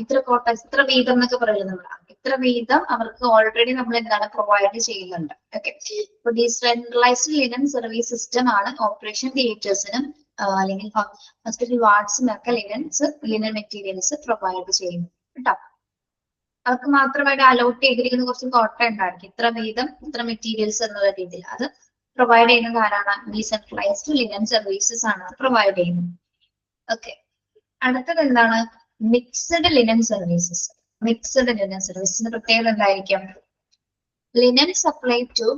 ഇത്ര കോട്ടാസ്, ഇത്ര വീതം എന്നൊക്കെ പറയുന്നത് നമ്മൾ, ഇത്ര വീതം അവർക്ക് ഓൾറെഡി നമ്മൾ എന്താണ് പ്രൊവൈഡ് ചെയ്യുന്നുണ്ട്. ഓക്കെ, ഇപ്പൊ ഡീസെൻട്രലൈസ്ഡ് ലിനൻ സർവീസ് സിസ്റ്റം ആണ് ഓപ്പറേഷൻ തിയേറ്റേഴ്സിനും അല്ലെങ്കിൽ ഹോസ്പിറ്റൽ വാർഡ്സിനൊക്കെ ലിനൻ മെറ്റീരിയൽസ് പ്രൊവൈഡ് ചെയ്യുന്നു കേട്ടോ. അവർക്ക് മാത്രമായിട്ട് അലോട്ട് ചെയ്തിരിക്കുന്ന കുറച്ച് കോട്ട ഉണ്ടായിരിക്കും, ഇത്ര വീതം ഇത്ര മെറ്റീരിയൽസ് എന്നുള്ള രീതിയിൽ. അത് പ്രൊവൈഡ് ചെയ്യുന്നത് ആരാണ്? ഡീസെൻട്രലൈസ്ഡ് ലിനൻ സർവീസസ് ആണ് പ്രൊവൈഡ് ചെയ്യുന്നത്. ഓക്കെ, അടുത്തത് എന്താണ്? Mixed linen services. Mixed linen സർവീസിന്റെ പ്രത്യേകത എന്തായിരിക്കും? Linen supply to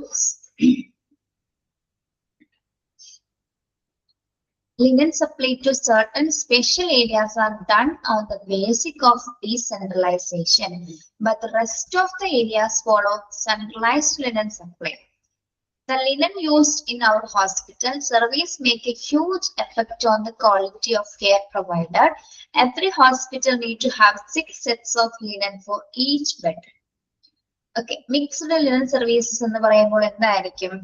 linen supply to certain special areas are done on the basis of decentralization, but the rest of the areas follow centralized linen supply. The linen used in our hospital service make a huge effect on the quality of care provided. Every hospital need to have 6 sets of linen for each bed. Okay, mixed linen services എന്ന് പറയുമ്പോൾ എന്തായിരിക്കും?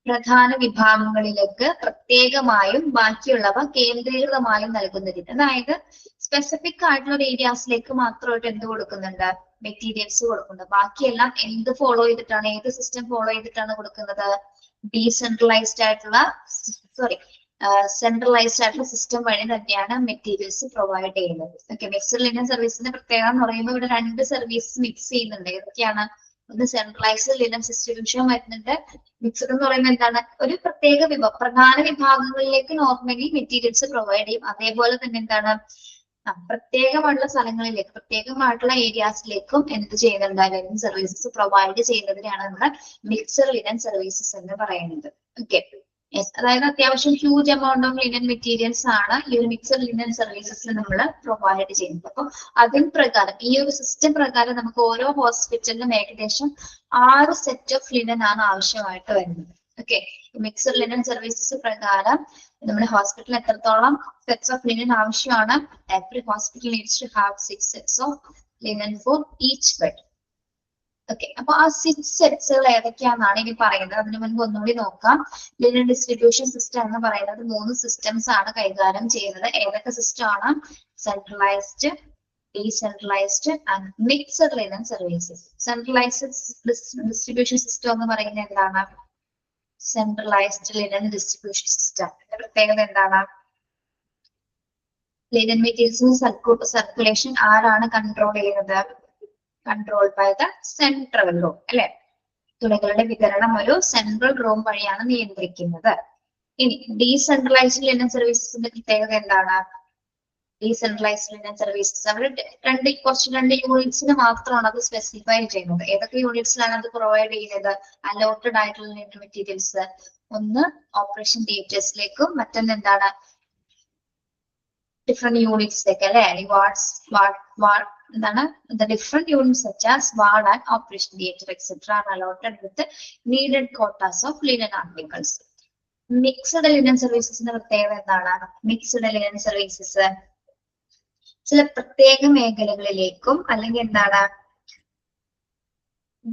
പ്രധാന വിഭാഗങ്ങളിലേക്ക് പ്രത്യേകമായും ബാക്കിയുള്ളവ കേന്ദ്രീകൃതമായും നൽകുന്ന രീതി. അതായത് specific ആയിട്ടുള്ള ഒരു ഏരിയാസിലേക്ക് മാത്രമായിട്ട് എന്ത് കൊടുക്കുന്നുണ്ട്? മെറ്റീരിയൽസ് കൊടുക്കുന്നുണ്ട്. ബാക്കിയെല്ലാം എന്ത് ഫോളോ ചെയ്തിട്ടാണ്, ഏത് സിസ്റ്റം ഫോളോ ചെയ്തിട്ടാണ് കൊടുക്കുന്നത്? ഡീസെൻട്രലൈസ്ഡ് ആയിട്ടുള്ള സെൻട്രലൈസ്ഡ് ആയിട്ടുള്ള സിസ്റ്റം വഴി തന്നെയാണ് മെറ്റീരിയൽസ് പ്രൊവൈഡ് ചെയ്യുന്നത്. ഓക്കെ, മിക്സ്ഡ് ലിനൻ സർവീസിന്റെ പ്രത്യേകത എന്ന് പറയുമ്പോൾ ഇവിടെ 2 സർവീസ് മിക്സ് ചെയ്യുന്നുണ്ട്. ഏതൊക്കെയാണ്? ഒന്ന് സെൻട്രലൈസ്ഡ് ലിനൻ ഡിസ്ട്രിബ്യൂഷൻ വരുന്നുണ്ട്. മിക്സ്ഡ് എന്ന് പറയുമ്പോൾ എന്താണ്? ഒരു പ്രത്യേക പ്രധാന വിഭാഗങ്ങളിലേക്ക് നോർമലി മെറ്റീരിയൽസ് പ്രൊവൈഡ് ചെയ്യും. അതേപോലെ തന്നെ എന്താണ്? പ്രത്യേകമായിട്ടുള്ള സ്ഥലങ്ങളിലേക്ക്, പ്രത്യേകമായിട്ടുള്ള ഏരിയാസിലേക്കും എന്ത് ചെയ്യുന്നുണ്ട്? ലിനൻ സർവീസസ് പ്രൊവൈഡ് ചെയ്യുന്നതിനാണ് നമ്മൾ മിക്സ്ഡ് ലിനൻ സർവീസസ് എന്ന് പറയുന്നത്. ഓക്കെ, അതായത് അത്യാവശ്യം huge amount of linen materials ആണ് ഈ ഒരു മിക്സ്ഡ് ലിനൻ സർവീസസിൽ നമ്മൾ പ്രൊവൈഡ് ചെയ്യുന്നത്. അപ്പൊ അതിന് പ്രകാരം ഈ ഒരു സിസ്റ്റം പ്രകാരം നമുക്ക് ഓരോ ഹോസ്പിറ്റലിലും ഏകദേശം 6 സെറ്റ് ഓഫ് ലിനൻ ആണ് ആവശ്യമായിട്ട് വരുന്നത്. ഓക്കെ, മിക്സ്ഡ് ലിനൻ സർവീസസ് പ്രകാരം നമ്മുടെ ഹോസ്പിറ്റലിൽ എത്രത്തോളം സെറ്റ്സ് ഓഫ് ലിനൻ ആവശ്യമാണ്? Every hospital needs to have 6 sets of linen for each bed. Okay, അപ്പൊ ആ 6 സെറ്റ്സുകൾ ഏതൊക്കെയാണെന്നാണ് ഇനി പറയുന്നത്. അതിനു മുൻപ് ഒന്നുകൂടി നോക്കാം. ലിനൻ ഡിസ്ട്രിബ്യൂഷൻ സിസ്റ്റം എന്ന് പറയുന്നത് 3 സിസ്റ്റംസ് ആണ് കൈകാര്യം ചെയ്യുന്നത്. ഏതൊക്കെ സിസ്റ്റം ആണ്? Centralised, decentralised and mixed linen services. Centralised distribution system എന്ന് പറയുന്നത് എന്താണ്? സെൻട്രലൈസ്ഡ് ലിനൻ ഡിസ്ട്രിബ്യൂഷൻ സിസ്റ്റം പ്രത്യേകത എന്താണ്? ലിനൻ മെറ്റീരിയൽസിന്റെ സർക്കുലേഷൻ ആരാണ് കൺട്രോൾ ചെയ്യുന്നത്? Control by the central room അല്ലെ. തുണികളുടെ വിതരണം ഒരു സെൻട്രൽ റൂം വഴിയാണ് നിയന്ത്രിക്കുന്നത്. ഇനി ഡീസെൻട്രലൈസ്ഡ് ലിനൻ സർവീസസിന്റെ പ്രത്യേകത എന്താണ്? ഡീസെൻട്രലൈസ്ഡ് ലിനൻ സർവീസസ് അവർ രണ്ട് യൂണിറ്റ്സിന് മാത്രമാണ് അത് സ്പെസിഫൈ ചെയ്യുന്നത്. ഏതൊക്കെ യൂണിറ്റ്സിലാണ് അത് പ്രൊവൈഡ് ചെയ്യുന്നത്? അലോട്ടഡ് ആയിട്ടുള്ള ലിനൻ മെറ്റീരിയൽസ് ഒന്ന് ഓപ്പറേഷൻ തിയേറ്റേഴ്സിലേക്കും മറ്റൊന്ന് എന്താണ് ഡിഫറെന്റ് യൂണിറ്റ്സിലേക്ക് അല്ലെ. എന്താണ് different units such as ward and operation theatre etcetera are allotted with needed quotas of linen articles. Mixed linen സർവീസസിന്റെ പ്രത്യേകത എന്താണ്? മിക്സഡ് ലിനൻ സർവീസസ് ചില പ്രത്യേക മേഖലകളിലേക്കും അല്ലെങ്കിൽ എന്താണ്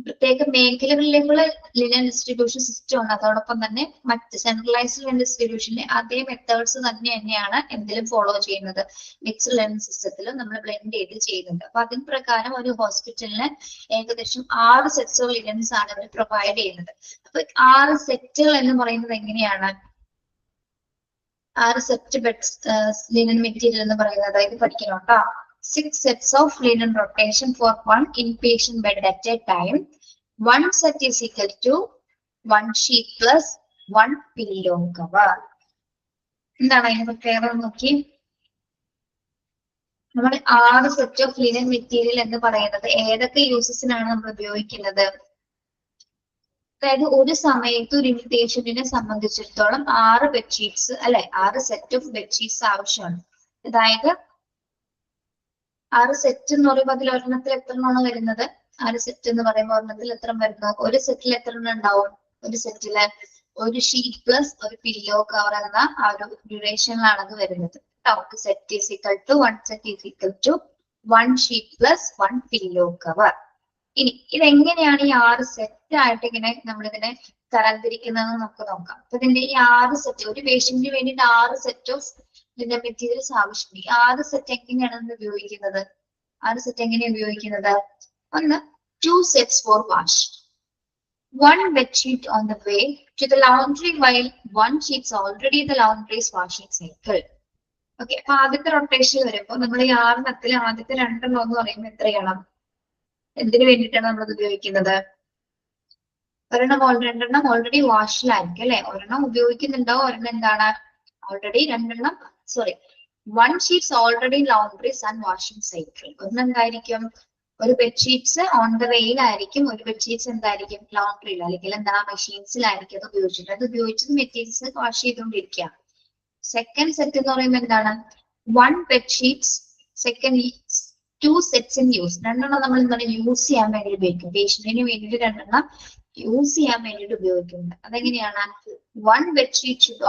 പ്രത്യേക മേഖലകളിലേക്കുള്ള ലിനൻ ഡിസ്ട്രിബ്യൂഷൻ സിസ്റ്റം ഉണ്ട്. അതോടൊപ്പം തന്നെ മറ്റ് സെൻട്രലൈസ്ഡ് ലിനൻ ഡിസ്ട്രിബ്യൂഷനിലെ അതേ മെത്തേഡ്സ് തന്നെയാണ് എന്തിലും ഫോളോ ചെയ്യുന്നത്. മിക്സ്ഡ് ലിനൻ സിസ്റ്റത്തിലും നമ്മൾ ബ്ലെൻഡ് ചെയ്ത് ചെയ്യുന്നുണ്ട്. അപ്പൊ അതിന് പ്രകാരം ഒരു ഹോസ്പിറ്റലിന് ഏകദേശം 6 സെറ്റ്സ് ഓഫ് ലിനൻസ് ആണ് അവർ പ്രൊവൈഡ് ചെയ്യുന്നത്. അപ്പൊ 6 സെറ്റുകൾ എന്ന് പറയുന്നത് എങ്ങനെയാണ്? 6 സെറ്റ് ബെഡ്സ് ലിനൻ മെറ്റീരിയൽ എന്ന് പറയുന്നത് ഇത് പഠിക്കണം കേട്ടോ. 6 sets of linen rotation for 1 inpatient bed at a time. 1 set is equal to 1 sheet plus 1 pillow cover. എന്താണ് അതിന്റെ പ്രത്യേകത നോക്കി. നമ്മൾ 6 സെറ്റ് ഓഫ് ലിനൻ മെറ്റീരിയൽ എന്ന് പറയുന്നത് ഏതൊക്കെ യൂസസിനാണ് നമ്മൾ ഉപയോഗിക്കുന്നത്? അതായത് ഒരു സമയത്ത് ഒരു ഇൻപേഷ്യന്റിനെ സംബന്ധിച്ചിടത്തോളം 6 ബെഡ്ഷീറ്റ്സ് അല്ലെ, 6 സെറ്റ് ഓഫ് ബെഡ്ഷീറ്റ്സ് ആവശ്യമാണ്. അതായത് 6 സെറ്റ് എന്ന് പറയുമ്പോൾ അതിൽ ഒരെണ്ണത്തിൽ എത്ര എണ്ണമാണ് വരുന്നത്? 6 സെറ്റ് എന്ന് പറയുമ്പോൾ ഒരെണ്ണത്തിൽ എത്ര വരുന്നു? ഒരു സെറ്റിൽ എത്ര എണ്ണം ഉണ്ടാവും? ഒരു സെറ്റില് ഒരു ഷീറ്റ് പ്ലസ് ഒരു പില്ലോ കവർ എന്ന ആ ഒരു ഡ്യൂറേഷനിലാണ് അത് വരുന്നത്. Set is equal to 1 set is equal to 1 sheet plus 1 pillow cover. ഇനി ഇതെങ്ങനെയാണ് ഈ 6 സെറ്റ് ആയിട്ട് ഇങ്ങനെ നമ്മളിതിനെ തരംതിരിക്കുന്നതെന്ന് നമുക്ക് നോക്കാം. അപ്പൊ ഇതിന്റെ ഈ 6 സെറ്റ് ഒരു പേഷ്യന്റിന് വേണ്ടിയിട്ട് 6 സെറ്റ് ഓഫ് ലിനൻ മെറ്റീരിയൽസ് ആവശ്യമുണ്ട്. ഈ 6 സെറ്റ് എങ്ങനെയാണ് ഉപയോഗിക്കുന്നത്? 6 സെറ്റ് എങ്ങനെയാണ് ഉപയോഗിക്കുന്നത്? ഒന്ന് 2 sets for wash. 1 bed sheet on the way to the laundry while 1 sheet is already the laundry's washing cycle. Okay, അപ്പൊ ആദ്യത്തെ റൊട്ടേഷൻ വരുമ്പോൾ നമ്മൾ ഈ 6 ആദ്യത്തെ 2 എന്ന് പറയുമ്പോൾ എത്രയാണ്? എന്തിനു വേണ്ടിയിട്ടാണ് നമ്മളത് ഉപയോഗിക്കുന്നത്? രണ്ടെണ്ണം ഓൾറെഡി വാഷിലായിരിക്കും അല്ലെ. ഒരെണ്ണം ഉപയോഗിക്കുന്നുണ്ടാവും, ഒരെണ്ണം എന്താണ് already 1 sheets already laundries and washing cycle. ഒരെണ്ണം എന്തായിരിക്കും? ഒരു ബെഡ്ഷീറ്റ്സ് ഓൺ ദ വേയിലായിരിക്കും, ഒരു ബെഡ്ഷീറ്റ്സ് എന്തായിരിക്കും ലോണ്ടറിയിൽ അല്ലെങ്കിൽ എന്താ മെഷീൻസിലായിരിക്കും അത് ഉപയോഗിച്ചിട്ട്. അത് ഉപയോഗിച്ചത് മെറ്റീരിയൽസ് വാഷ് ചെയ്തുകൊണ്ടിരിക്കുകയാണ്. സെക്കൻഡ് സെറ്റ് എന്ന് പറയുമ്പോൾ എന്താണ്? 1 bedsheets second 2 sets in use. രണ്ടെണ്ണം നമ്മൾ എന്താണ് യൂസ് ചെയ്യാൻ വേണ്ടി ഉപയോഗിക്കും. പേഷ്യന്റിന് വേണ്ടിയിട്ട് രണ്ടെണ്ണം യൂസ് ചെയ്യാൻ വേണ്ടിയിട്ട് ഉപയോഗിക്കുന്നത്. അതെങ്ങനെയാണ്? 1 bedsheet should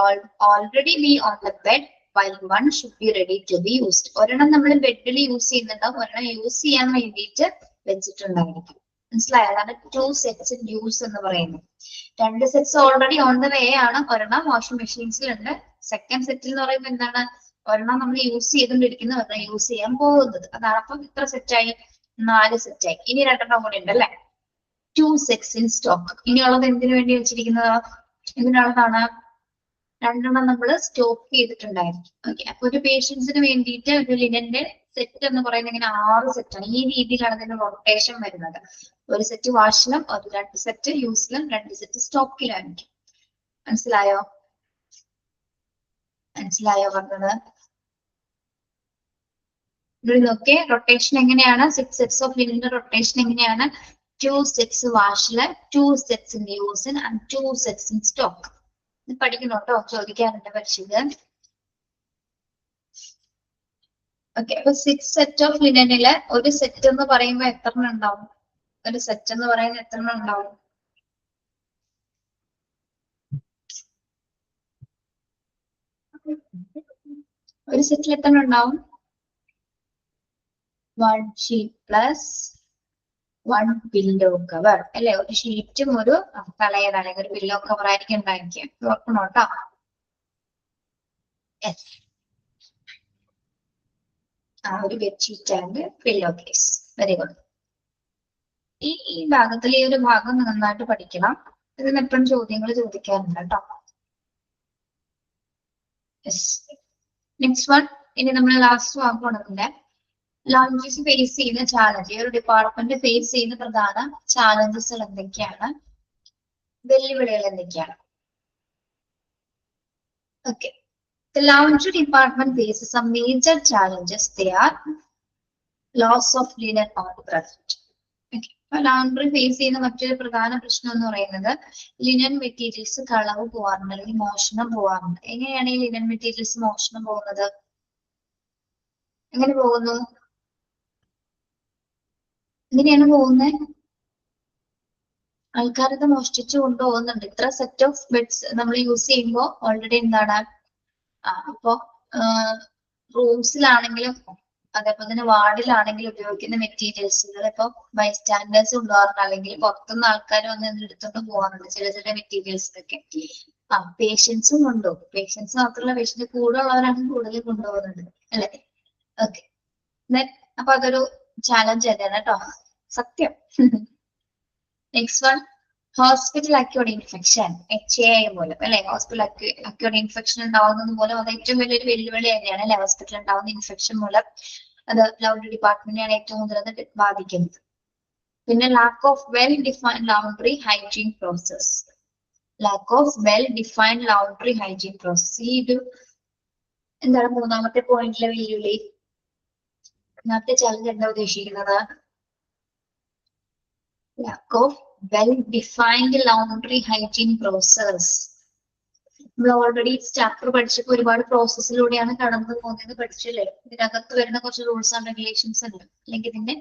already be on the bed while 1 should be ready to be used. ഒരെണ്ണം നമ്മൾ ബെഡിൽ യൂസ് ചെയ്യുന്നുണ്ടാവും, ഒരെണ്ണം യൂസ് ചെയ്യാൻ വേണ്ടിയിട്ട് വെച്ചിട്ടുണ്ടായിരിക്കും. മനസ്സിലായോ? അതാണ് 2 sets in use എന്ന് പറയുന്നത്. 2 sets already on the way ആണ്, ഒരെണ്ണം വാഷിംഗ് മെഷീൻസിലുണ്ട്. സെക്കൻഡ് സെറ്റിൽ എന്ന് പറയുമ്പോൾ എന്താണ്? ഒരെണ്ണം നമ്മൾ യൂസ് ചെയ്തുകൊണ്ടിരിക്കുന്ന, ഒരെണ്ണം യൂസ് ചെയ്യാൻ പോകുന്നത്. അതാണ്. അപ്പം ഇത്ര സെറ്റായി? 4 സെറ്റായി. ഇനി 2 കൂടി ഉണ്ട് അല്ലെ. 2 sets in stock. ഇനിയുള്ളത് എന്തിനു വേണ്ടി വെച്ചിരിക്കുന്നത്? ഇതിനുള്ളതാണ് 2 നമ്മൾ സ്റ്റോക്ക് ചെയ്തിട്ടുണ്ടായിരിക്കും. ഓക്കെ, അപ്പൊ ഒരു പേഷ്യൻസിന് വേണ്ടിയിട്ട് ഒരു ലിനന്റെ സെറ്റ് എന്ന് പറയുന്നത് ഇങ്ങനെ 6 സെറ്റാണ്. ഈ രീതിയിലാണ് ഇതിന്റെ റൊട്ടേഷൻ വരുന്നത്. ഒരു സെറ്റ് വാഷിലും, 2 സെറ്റ് യൂസിലും, 2 സെറ്റ് സ്റ്റോക്കിലായിരിക്കും. മനസ്സിലായോ പറഞ്ഞത്? ഇവിടെ നോക്കിയേ, റൊട്ടേഷൻ എങ്ങനെയാണ്? 6 sets ഓഫ് ലിനന്റെ റൊട്ടേഷൻ എങ്ങനെയാണ്? 2 sets വാഷില്, 2 sets in use and 2 sets in stock. ഇത് പഠിക്കണം കേട്ടോ, ചോദിക്കാറുണ്ട് പരീക്ഷയ്ക്ക്. ഓക്കെ, അപ്പൊ 6 set ഓഫ് ലിനനില് ഒരു സെറ്റ് എന്ന് പറയുമ്പോൾ എത്ര എണ്ണം ഉണ്ടാവും? ഒരു സെറ്റ് എന്ന് പറയുന്നത് എത്ര എണ്ണം ഉണ്ടാവും? ഒരു സെറ്റിൽ എത്ര എണ്ണം ഉണ്ടാവും? 1 sheet പ്ലസ് 1 പില്ലോ കവർ അല്ലെ. ഒരു ഷീറ്റും ഒരു തലയണ അല്ലെങ്കിൽ ഒരു പില്ലോ കവർ ആയിരിക്കും ഉണ്ടായിരിക്കും. ഓർക്കണം കേട്ടോ. ഒരു bedsheet and pillow case. Very good. ഈ ഭാഗത്തിൽ ഈ ഒരു ഭാഗം നന്നായിട്ട് പഠിക്കണം. ഇതിന് എപ്പോഴും ചോദ്യങ്ങൾ ചോദിക്കാറുണ്ട് കേട്ടോ. Next one. ഇനി നമ്മൾ ലാസ്റ്റ് ഭാഗം ഉണക്കിന്റെ ലോഞ്ചസ് ഫേസ് ചെയ്യുന്ന ചാലഞ്ച്. ഈ ഒരു ഡിപ്പാർട്ട്മെന്റ് ഫേസ് ചെയ്യുന്ന പ്രധാന ചാലഞ്ചസ് എന്തൊക്കെയാണ്, വെല്ലുവിളികൾ എന്തൊക്കെയാണ്? Okay. The laundry department faces some major challenges. They are loss of linen or theft. Okay. Laundry face ചെയ്യുന്ന മറ്റൊരു പ്രധാന പ്രശ്നം എന്ന് പറയുന്നത് ലിനൻ മെറ്റീരിയൽസ് കളവ് പോവാറുണ്ട് അല്ലെങ്കിൽ മോഷണം പോവാറുണ്ട്. എങ്ങനെയാണ് ഈ ലിനൻ മെറ്റീരിയൽസ് മോഷണം പോകുന്നത്? എങ്ങനെ പോകുന്നു? എങ്ങനെയാണ് പോകുന്നത്? ആൾക്കാരൊക്കെ മോഷ്ടിച്ചു കൊണ്ടുപോകുന്നുണ്ട്. ഇത്ര സെറ്റ് ഓഫ് ബെഡ്സ് നമ്മൾ യൂസ് ചെയ്യുമ്പോൾ ഓൾറെഡി എന്താണ് അപ്പൊ റൂംസിലാണെങ്കിലും അതേപോലെ തന്നെ വാർഡിലാണെങ്കിലും ഉപയോഗിക്കുന്ന മെറ്റീരിയൽസുകൾ ഇപ്പൊ ബൈസ്റ്റാൻഡേഴ്സ് ഉണ്ടാവാറുണ്ട്, അല്ലെങ്കിൽ പുറത്തുനിന്ന് ആൾക്കാർ വന്ന് എടുത്തോണ്ട് പോകാറുണ്ട് ചില ചില മെറ്റീരിയൽസ് ഒക്കെ. പേഷ്യൻസും കൊണ്ടുപോകും. പേഷ്യൻസ് മാത്രമല്ല, പേഷ്യന്റ് കൂടെ ഉള്ളവരാണ് കൂടുതൽ കൊണ്ടുപോകുന്നത് അല്ലെ? ഓക്കെ. അപ്പൊ അതൊരു ചാലഞ്ച് തന്നെയാണ് കേട്ടോ, സത്യം. Next one. Hospital acute infection, HAI മൂലം അല്ലെ? ഹോസ്പിറ്റൽ അക്യൂട്ട് ഇൻഫെക്ഷൻ ഉണ്ടാവുന്നത് മൂലം അത് ഏറ്റവും വലിയൊരു വെല്ലുവിളി തന്നെയാണ് അല്ലെ? ഹോസ്പിറ്റലിൽ ഉണ്ടാവുന്ന ഇൻഫെക്ഷൻ മൂലം അത് ലൗണ്ടറി ഡിപ്പാർട്ട്മെന്റിനെയാണ് ഏറ്റവും കൂടുതൽ അത് ബാധിക്കുന്നത്. പിന്നെ lack of well defined laundry hygiene process. Lack of well defined laundry hygiene process. ഈ ഒരു എന്താണ് മൂന്നാമത്തെ പോയിന്റിലെ വെല്ലുവിളി? ഇന്നത്തെ ചലഞ്ച് എന്താ ഉദ്ദേശിക്കുന്നത്? Lack of well-defined laundry hygiene process. നമ്മൾ ഓൾറെഡി ചാപ്റ്റർ പഠിച്ചപ്പോൾ ഒരുപാട് പ്രോസസ്സിലൂടെയാണ് കടന്നു പോകുന്നത് പഠിച്ചല്ലേ? ഇതിനകത്ത് വരുന്ന കുറച്ച് റൂൾസ് ആൻഡ് റെഗുലേഷൻസ് ഉണ്ട്, അല്ലെങ്കിൽ ഇതിന്റെ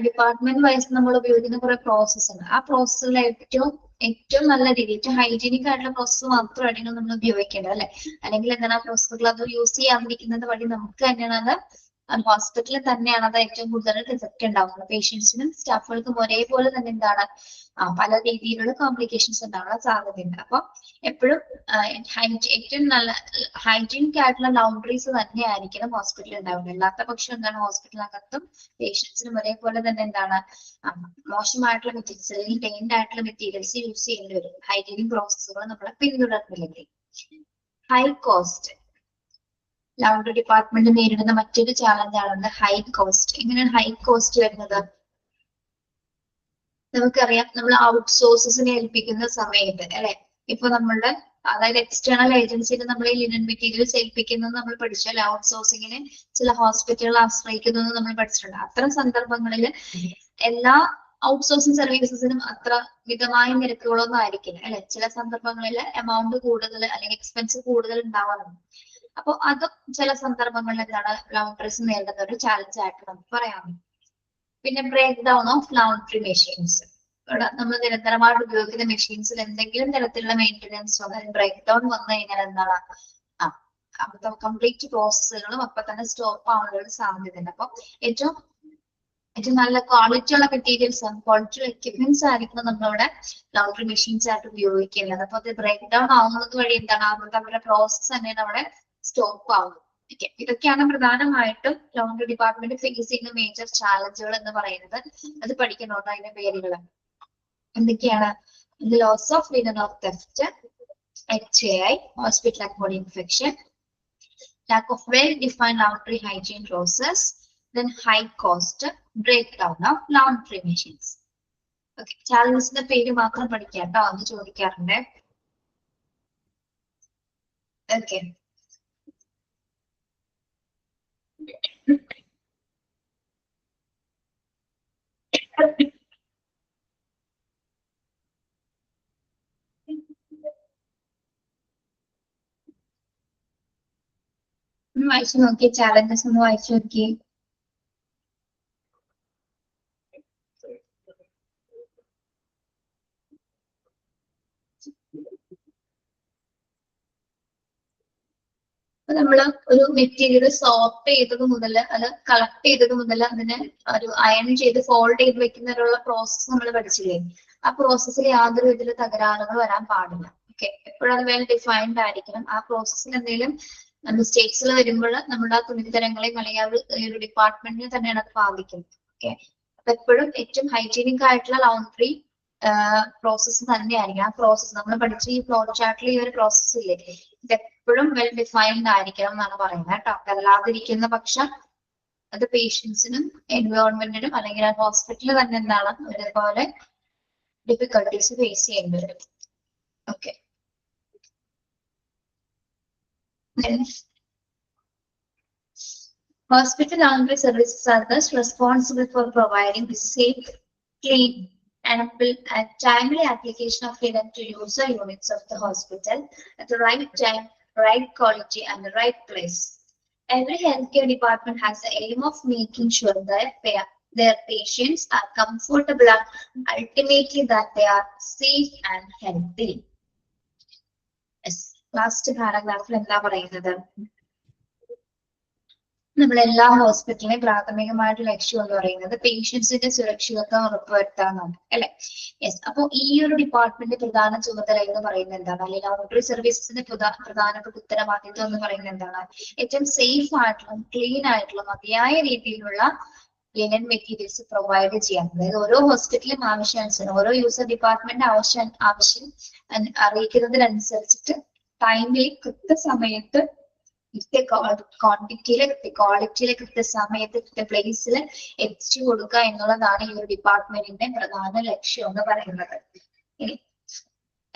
ഡിപ്പാർട്ട്മെന്റ് വൈസ് നമ്മൾ ഉപയോഗിക്കുന്ന കുറെ പ്രോസസ്സ് ഉണ്ട്. ആ പ്രോസസ്സിൽ ഏറ്റവും നല്ല രീതി, ഏറ്റവും ഹൈജീനിക് ആയിട്ടുള്ള പ്രോസസ്സ് മാത്രമായിരിക്കും നമ്മൾ ഉപയോഗിക്കേണ്ടത് അല്ലെ? അല്ലെങ്കിൽ എന്താണ് ആ പ്രോസസ്സുകൾ അത് യൂസ് ചെയ്യാതിരിക്കുന്നത് വഴി നമുക്ക് തന്നെയാണ് അത് ഹോസ്പിറ്റലിൽ തന്നെയാണ് അത് ഏറ്റവും കൂടുതൽ റിസൾട്ട് ഉണ്ടാവുന്നത്. പേഷ്യൻസിനും സ്റ്റാഫുകൾക്കും ഒരേപോലെ തന്നെ എന്താണ് പല രീതിയിലുള്ള കോംപ്ലിക്കേഷൻസ് ഉണ്ടാവാൻ സാധ്യതയുണ്ട്. അപ്പൊ എപ്പോഴും ഏറ്റവും നല്ല ഹൈജീനിക് ആയിട്ടുള്ള ലൗണ്ടറീസ് തന്നെ ആയിരിക്കണം ഹോസ്പിറ്റലിൽ ഉണ്ടാവുന്നത്. അല്ലാത്ത പക്ഷം എന്താണ് ഹോസ്പിറ്റലിനകത്തും പേഷ്യൻസിനും ഒരേപോലെ തന്നെ എന്താണ് മോശമായിട്ടുള്ള മെറ്റീരിയൽസ് അല്ലെങ്കിൽ പെയിന്റ് ആയിട്ടുള്ള മെറ്റീരിയൽസ് യൂസ് ചെയ്യേണ്ടി വരും ഹൈജീനിക് പ്രോസസ്സുകൾ നമ്മളെ പിന്തുടർന്നില്ലെങ്കിൽ. High cost. ലൗണ്ടറി ഡിപ്പാർട്ട്മെന്റ് നേരിടുന്ന മറ്റൊരു ചാലഞ്ച് ആണ് ഹൈ കോസ്റ്റ്. എങ്ങനെയാണ് ഹൈ കോസ്റ്റ് വരുന്നത്? നമുക്കറിയാം, നമ്മൾ ഔട്ട്സോഴ്സസിനെ ഏൽപ്പിക്കുന്ന സമയത്ത് അല്ലെ? ഇപ്പൊ നമ്മളുടെ അതായത് എക്സ്റ്റേണൽ ഏജൻസിയിൽ നമ്മൾ ഈ ലിനൻ മെറ്റീരിയൽസ് ഏൽപ്പിക്കുന്നത് നമ്മൾ പഠിച്ചാൽ ഔട്ട്സോഴ്സിങ്ങിനെ ചില ഹോസ്പിറ്റലുകൾ ആശ്രയിക്കുന്നത് നമ്മൾ പഠിച്ചിട്ടുണ്ട്. അത്തരം സന്ദർഭങ്ങളിൽ എല്ലാ ഔട്ട്സോഴ്സിംഗ് സർവീസസിനും അത്ര മിതമായ നിരക്കുകളൊന്നും ആയിരിക്കില്ല അല്ലെ? ചില സന്ദർഭങ്ങളിൽ എമൗണ്ട് കൂടുതൽ അല്ലെങ്കിൽ എക്സ്പെൻസ് കൂടുതൽ ഉണ്ടാവാറുണ്ട്. അപ്പൊ അത് ചില സന്ദർഭങ്ങളിൽ എന്താണ് ലൗണ്ടറീസ് നേരിടുന്ന ഒരു ചാലഞ്ച് ആയിട്ട് നമുക്ക് പറയാം. പിന്നെ break down of laundry machines. ഇവിടെ നമ്മൾ നിരന്തരമായിട്ട് ഉപയോഗിക്കുന്ന മെഷീൻസിൽ എന്തെങ്കിലും തരത്തിലുള്ള മെയിൻ്റെനൻസോ അതായത് ബ്രേക്ക് ഡൗൺ വന്നു കഴിഞ്ഞാൽ എന്താണ് അവിടുത്തെ കംപ്ലീറ്റ് പ്രോസസ്സുകളും അപ്പൊ തന്നെ സ്റ്റോപ്പ് ആവാനുള്ള സാധ്യതയുണ്ട്. അപ്പൊ ഏറ്റവും നല്ല ക്വാളിറ്റി ഉള്ള മെറ്റീരിയൽസ് ആണ്, ക്വാളിറ്റി ഉള്ള എക്യുപ്മെന്റ്സ് ആയിരിക്കണം നമ്മളിവിടെ ലൗണ്ടറി മെഷീൻസ് ആയിട്ട് ഉപയോഗിക്കേണ്ടത്. അപ്പൊ അത് ബ്രേക്ക് ഡൗൺ ആവുന്നത് വഴി എന്താണ് അവരുടെ പ്രോസസ് തന്നെയാണ് അവിടെ സ്റ്റോപ്പ് ആവുന്നത്. ഓക്കെ. ഇതൊക്കെയാണ് പ്രധാനമായിട്ടും ലൗണ്ടറി ഡിപ്പാർട്ട്മെന്റ് ഫേസ് ചെയ്യുന്ന മേജർ ചാലഞ്ചുകൾ എന്ന് പറയുന്നത്. അത് പഠിക്കണോട്ടോ അതിന്റെ പേരുകൾ എന്തൊക്കെയാണ്? Loss of linen of theft, HAI, hospital acute infection, lack of well-defined laundry hygiene process, then high cost, breakdown of laundry machines. Okay, ചാലഞ്ചസിന്റെ പേര് മാത്രം പഠിക്കാം കേട്ടോ, അത് ചോദിക്കാറുണ്ട്. ഓക്കെ. വായിച്ചു നോക്കിയ ചാലഞ്ചസ് ഒന്ന് വായിച്ചു നോക്കി. നമ്മള് ഒരു മെറ്റീരിയൽ സോർട്ട് ചെയ്തത് മുതൽ അത് കളക്ട് ചെയ്തത് മുതൽ അതിനെ ഒരു അയൺ ചെയ്ത് ഫോൾഡ് ചെയ്ത് വെക്കുന്നതിനുള്ള പ്രോസസ്സ് നമ്മൾ പഠിച്ചില്ലേ? ആ പ്രോസസ്സിൽ യാതൊരു വിധത്തിലുള്ള തകരാറുകൾ വരാൻ പാടില്ല. ഓക്കെ. എപ്പോഴും അത് വെൽ ഡിഫൈൻഡ് ആയിരിക്കണം. ആ പ്രോസസ്സിൽ എന്തെങ്കിലും മിസ്റ്റേക്സിൽ വരുമ്പോൾ നമ്മുടെ ആ തുണിത്തരങ്ങളെയും അല്ലെങ്കിൽ ഒരു ഡിപ്പാർട്ട്മെന്റിനെ തന്നെയാണ് അത് ബാധിക്കുന്നത്. ഓക്കെ, അപ്പൊ എപ്പോഴും ഏറ്റവും ഹൈജീനിക് ആയിട്ടുള്ള ലോണ്ട്രി പ്രോസസ്സ് തന്നെയായിരിക്കും. ആ പ്രോസസ്സ് നമ്മൾ പഠിച്ച ഈ ഫ്ലോ ചാർട്ടിൽ ഈ ഒരു പ്രോസസ്സ് ഇല്ലേ, ഇത് എപ്പോഴും വെൽ ഡിഫൈൻഡ് ആയിരിക്കണം എന്നാണ് പറയുന്നത് കേട്ടോ. അതല്ലാതിരിക്കുന്ന പക്ഷം അത് പേഷ്യൻസിനും എൻവയോൺമെന്റിനും അല്ലെങ്കിൽ ആ ഹോസ്പിറ്റലിൽ തന്നെ എന്താണ് ഒരുപോലെ ഡിഫിക്കൽട്ടീസ് ഫേസ് ചെയ്യേണ്ടി വരും. Okay, hospital laundry services are thus responsible for providing the safe, clean, ample and timely application of linen to user units of the hospital at the right time, right quality and the right place. Every healthcare department has the aim of making sure that their patients are comfortable and ultimately that they are safe and healthy. Yes. Last paragraph എന്താ പറയുന്നത്? നമ്മളെല്ലാ ഹോസ്പിറ്റലിലെയും പ്രാഥമികമായിട്ട് ലക്ഷ്യം എന്ന് പറയുന്നത് പേഷ്യൻസിന്റെ സുരക്ഷിതത്വം ഉറപ്പുവരുത്താന്നാണ് അല്ലെ. Yes, അപ്പൊ ഈ ഒരു ഡിപ്പാർട്ട്മെന്റ് പ്രധാന ചുമതല എന്ന് പറയുന്നത് എന്താണ്, അല്ലെങ്കിൽ ലോണ്ടറി സർവീസസിന്റെ പ്രധാനപ്പെട്ട ഉത്തരവാദിത്വം എന്ന് പറയുന്നത് എന്താണ്? ഏറ്റവും സേഫ് ആയിട്ടുള്ള ക്ലീൻ ആയിട്ടുള്ള മതിയായ രീതിയിലുള്ള ലിനൻ മെറ്റീരിയൽസ് പ്രൊവൈഡ് ചെയ്യാൻ. അതായത് ഓരോ ഹോസ്പിറ്റലും ആവശ്യാനുസരണം ഓരോ യൂസർ ഡിപ്പാർട്ട്മെന്റ് ആവശ്യം അറിയിക്കുന്നതിനനുസരിച്ചിട്ട് ടൈമിൽ കൃത്യസമയത്ത് ക്വാണ്ടിറ്റിയില് ക്വാളിറ്റിയില് കൃത്യസമയത്ത് പ്ലേസിൽ എത്തിച്ചു കൊടുക്കുക എന്നുള്ളതാണ് ഈ ഒരു ഡിപ്പാർട്ട്മെന്റിന്റെ പ്രധാന ലക്ഷ്യം എന്ന് പറയുന്നത്. ഇനി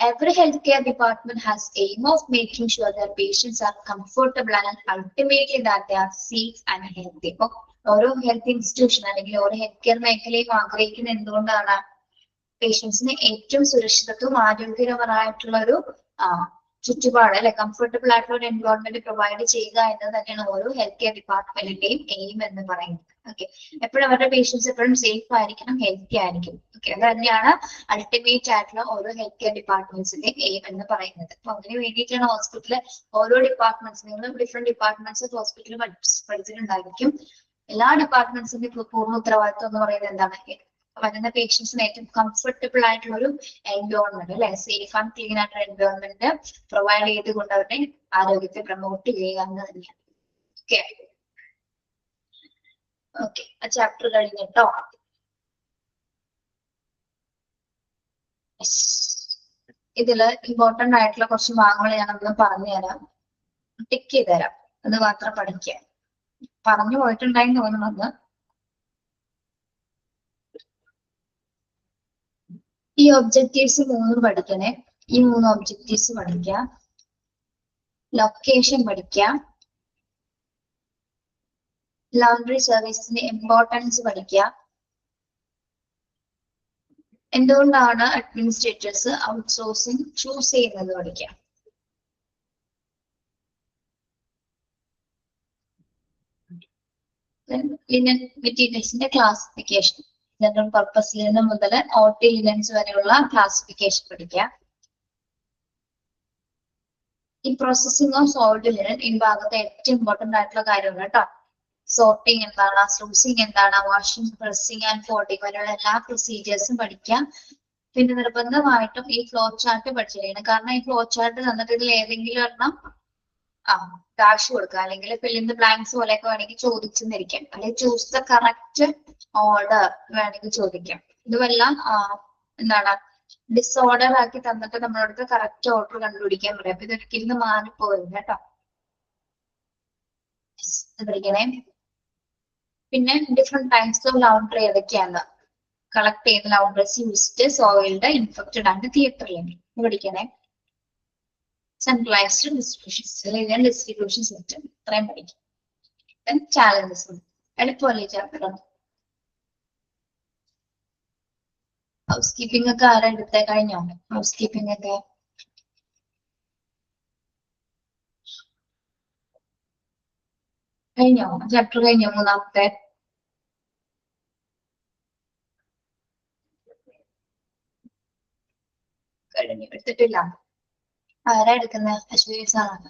every healthcare department has aim of making sure that patients are comfortable and ultimately that they are safe and healthy. ഇപ്പൊ ഓരോ ഹെൽത്ത് ഇൻസ്റ്റിറ്റ്യൂഷൻ അല്ലെങ്കിൽ ഓരോ ഹെൽത്ത് കെയർ മേഖലയും ആഗ്രഹിക്കുന്നത് എന്തുകൊണ്ടാണ്? പേഷ്യൻസിന് ഏറ്റവും സുരക്ഷിതത്വം ആരോഗ്യകരമായിട്ടുള്ള ഒരു ചുറ്റുപാട് അല്ലെ, കംഫർട്ടബിൾ ആയിട്ടുള്ള ഒരു എൻവയോൺമെന്റ് പ്രൊവൈഡ് ചെയ്യുക എന്നത് തന്നെയാണ് ഓരോ ഹെൽത്ത് കെയർ ഡിപ്പാർട്ട്മെന്റിന്റെയും എയിം എന്ന് പറയുന്നത്. ഓക്കെ, എപ്പോഴും അവരുടെ പേഷ്യൻസ് എപ്പോഴും സേഫ് ആയിരിക്കണം, ഹെൽത്തി ആയിരിക്കും. ഓക്കെ, അത് തന്നെയാണ് അൾട്ടിമേറ്റ് ആയിട്ടുള്ള ഓരോ ഹെൽത്ത് കെയർ ഡിപ്പാർട്ട്മെന്റ്സിന്റെ എയിം എന്ന് പറയുന്നത്. അപ്പൊ അതിന് വേണ്ടിയിട്ടാണ് ഹോസ്പിറ്റലിലെ ഓരോ ഡിപ്പാർട്ട്മെന്റ്സ്, നിങ്ങൾ ഡിഫറെന്റ് ഡിപ്പാർട്ട്മെന്റ്സ് ഓഫ് ഹോസ്പിറ്റലിൽ പഠിച്ചിട്ടുണ്ടായിരിക്കും. എല്ലാ ഡിപ്പാർട്ട്മെന്റ്സിന്റെ പൂർണ്ണ ഉത്തരവാദിത്വം എന്ന് പറയുന്നത് എന്താണ്? വരുന്ന പേഷ്യൻസിന് ഏറ്റവും കംഫർട്ടബിൾ ആയിട്ടുള്ള ഒരു എൻവയോൺമെന്റ് അല്ലെ, സേഫ് ആൻഡ് ക്ലീൻ ആയിട്ടുള്ള എൻവയോൺമെന്റ് പ്രൊവൈഡ് ചെയ്തുകൊണ്ട് അവരുടെ ആരോഗ്യത്തെ പ്രൊമോട്ട് ചെയ്യുക എന്ന് തന്നെയാണ്. ഓക്കെ ഓക്കെ, ആ ചാപ്റ്റർ കഴിഞ്ഞിട്ടോ. ഇതില് ഇമ്പോർട്ടന്റ് ആയിട്ടുള്ള കുറച്ച് ഭാഗങ്ങൾ ഞാൻ ഒന്ന് പറഞ്ഞു തരാം, ടിക്ക് ചെയ്ത് തരാം, അത് മാത്രം പഠിക്കുക. പറഞ്ഞു പോയിട്ടുണ്ടായെന്ന് തോന്നുന്നത്. ഈ ഒബ്ജക്റ്റീവ്സ് 3 പഠിക്കണേ. ഈ 3 ഒബ്ജക്റ്റീവ്സ് പഠിക്കുക, ലൊക്കേഷൻ പഠിക്കുക, ലോണ്ടറി സർവീസസിന്റെ ഇമ്പോർട്ടൻസ് പഠിക്കുക, എന്തുകൊണ്ടാണ് അഡ്മിനിസ്ട്രേറ്റേഴ്സ് ഔട്ട്സോഴ്സിംഗ് ചൂസ് ചെയ്യുന്നത് പഠിക്കുക. ലിനൻ മെറ്റീരിയൽസിന്റെ ക്ലാസിഫിക്കേഷൻ, ജനറൽ പർപ്പസ് ലിനൻ മുതൽ ഓട്ടി ലിനൻസ് വരെയുള്ള ക്ലാസിഫിക്കേഷൻ പഠിക്കുക. ഈ പ്രോസസ്സിംഗ് ഓഫ് സോൾഡ് ലിനൻ ഈ ഭാഗത്തെ ഏറ്റവും ഇമ്പോർട്ടന്റ് ആയിട്ടുള്ള കാര്യമാണ് കേട്ടോ. സോർട്ടിങ് എന്താണ്, സ്ലൂസിങ് എന്താണ്, വാഷിംഗ്, പ്രസ്സിങ് ആൻഡ് ഫോൾഡിങ് വരെയുള്ള എല്ലാ പ്രൊസീജിയേഴ്സും പഠിക്കാം. പിന്നെ നിർബന്ധമായിട്ടും ഈ ഫ്ലോ ചാർട്ട് പഠിച്ചിരിക്കണം. കാരണം ഈ ഫ്ലോ ചാർട്ട് തന്നിട്ട് ഇതിൽ ഏതെങ്കിലും ഒരെണ്ണം ഡാഷ് കൊടുക്കുക, അല്ലെങ്കിൽ ഫിൽ ഇൻ ദ ബ്ലാങ്ക്സ് പോലെയൊക്കെ വേണമെങ്കിൽ ചോദിച്ചെന്നിരിക്കാം, അല്ലെങ്കിൽ ചൂസ് ദ കറക്റ്റ് ഓർഡർ വേണമെങ്കിൽ ചോദിക്കാം. ഇതുമെല്ലാം എന്താണ് ഡിസോർഡർ ആക്കി തന്നിട്ട് നമ്മളടുത്ത് കറക്റ്റ് ഓർഡർ കണ്ടുപിടിക്കാൻ പറയാം. അപ്പൊ ഇതൊരിക്കലും മാറിപ്പോയില്ല കേട്ടോ, പഠിക്കണേ. പിന്നെ ഡിഫറെന്റ് ടൈപ്സ് ഓഫ് ലൗണ്ടറി ഏതൊക്കെയാണ്, കളക്ട് ചെയ്യുന്ന ലൗണ്ടറീസ് യൂസ്ഡ്, സോയിൽഡ്, ഇൻഫെക്റ്റഡ് ആൻഡ് തിയേറ്ററിൽ പഠിക്കണേ. സെൻട്രലൈസ്ഡ് ഡിസ്ട്രിബ്യൂഷൻ സിസ്റ്റം ഇത്രയും പഠിക്കും. ചാലഞ്ചസ് എളുപ്പമല്ലേ ചാപ്റ്റർ. ഹൗസ് കീപ്പിംഗ് ഒക്കെ ആരാ എടുത്തേ? കഴിഞ്ഞോ ഹൗസ് കീപ്പിംഗ് ഒക്കെ? കഴിഞ്ഞോ ചാപ്റ്റർ കഴിഞ്ഞോ? മൂന്നാമത്തെ കഴിഞ്ഞു, എടുത്തിട്ടില്ല. ആരാ എടുക്കുന്നത്? അശ്വിനി സാറാണ്.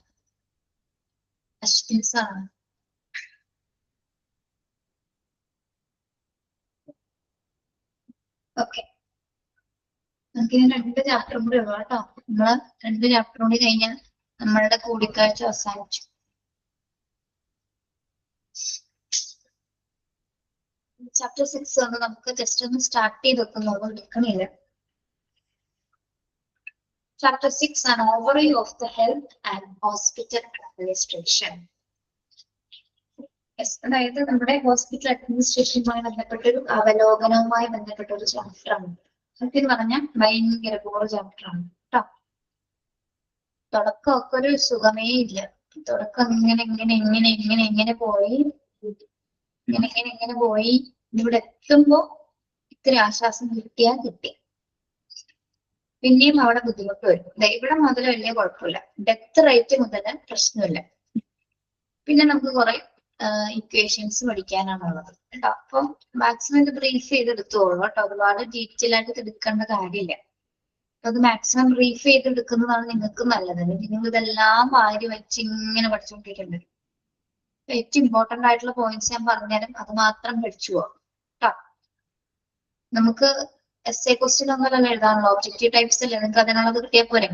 അശ്വിനി സാറാണ്. ഓക്കെ, നമുക്ക് ഇനി 2 ചാപ്റ്ററും കൂടി ഉള്ളു കേട്ടോ. നമ്മള് 2 ചാപ്റ്ററും കൂടി കഴിഞ്ഞാൽ നമ്മളുടെ കൂടിക്കാഴ്ച അവസാനിച്ചു. ചാപ്റ്റർ 6 ഒന്ന് നമുക്ക് ജസ്റ്റ് ഒന്ന് സ്റ്റാർട്ട് ചെയ്ത് വെക്കുന്നുള്ളൂ, എടുക്കണില്ല. Chapter 6 an overview of the health and hospital administration. Yes, അതായത് നമ്മുടെ ഹോസ്പിറ്റൽ അഡ്മിനിസ്ട്രേഷനുമായി ബന്ധപ്പെട്ട ഒരു അവലോകനവുമായി ബന്ധപ്പെട്ട ഒരു ചാപ്റ്റർ ആണ്. സത്യം പറഞ്ഞാൽ ഭയങ്കര ബോർ ചാപ്റ്റർ ആണ് കേട്ടോ. തുടക്കമൊക്കെ ഒരു സുഖമേ ഇല്ല. തുടക്കം ഇങ്ങനെ പോയി ഇങ്ങനെ പോയി ഇവിടെ എത്തുമ്പോ ഇത്തിരി ആശ്വാസം കിട്ടിയാൽ കിട്ടി. പിന്നെയും അവിടെ ബുദ്ധിമുട്ട് വരും. ഇവിടെ മുതൽ വലിയ കുഴപ്പമില്ല, ഡെത്ത് റേറ്റ് മുതൽ പ്രശ്നമില്ല. പിന്നെ നമുക്ക് കുറെ ഇക്വേഷൻസ് പഠിക്കാനാണുള്ളത് കേട്ടോ. അപ്പം മാക്സിമം ഇത് ബ്രീഫ് ചെയ്തെടുത്തോളൂ കേട്ടോ. ഒരുപാട് ഡീറ്റെയിൽ ആയിട്ട് എടുക്കേണ്ട കാര്യമില്ല. അപ്പൊ അത് മാക്സിമം ബ്രീഫ് ചെയ്തെടുക്കുന്നതാണ് നിങ്ങൾക്ക് നല്ലത്. നിങ്ങൾ ഇതെല്ലാം വാരി വെച്ച് ഇങ്ങനെ പഠിച്ചുകൊണ്ടിരിക്കേണ്ടത്. ഏറ്റവും ഇമ്പോർട്ടന്റ് ആയിട്ടുള്ള പോയിന്റ്സ് ഞാൻ പറഞ്ഞാലും അത് മാത്രം പഠിച്ചു പോവാം കേട്ടോ. നമുക്ക് essay question ഒന്നുമല്ല എഴുതാനുള്ള, ഒബ്ജക്റ്റീവ് ടൈപ്സ് അല്ലേ, നിങ്ങൾക്ക് അതിനുള്ളത് കിട്ടിയാൽ പോരെ.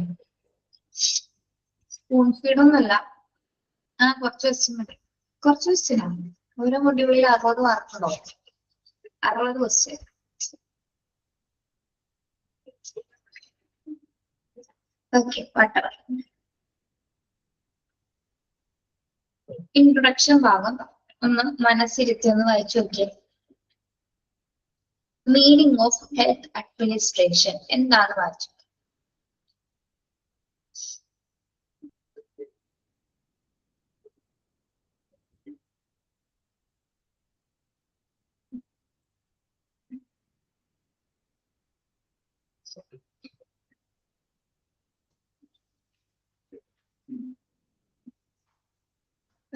സ്പൂൺ ഫീഡ് ഒന്നുമല്ല, കുറച്ച് ക്വസ്റ്റ്യൻ മതി. കുറച്ച് ക്വസ്റ്റ്യൻ ആണ്. ഓരോ മൊഡ്യൂളിൽ 60 മാർക്കുണ്ടോ? 60 ക്വസ്റ്റ്യൻ. Okay, water. ഇൻട്രൊഡക്ഷൻ ഭാഗം ഒന്ന് മനസ്സിരുത്തി ഒന്ന് വായിച്ചു നോക്കിയേ. മീനിങ് ഓഫ് ഹെൽത്ത് അഡ്മിനിസ്ട്രേഷൻ എന്താണ് വായിച്ചത്?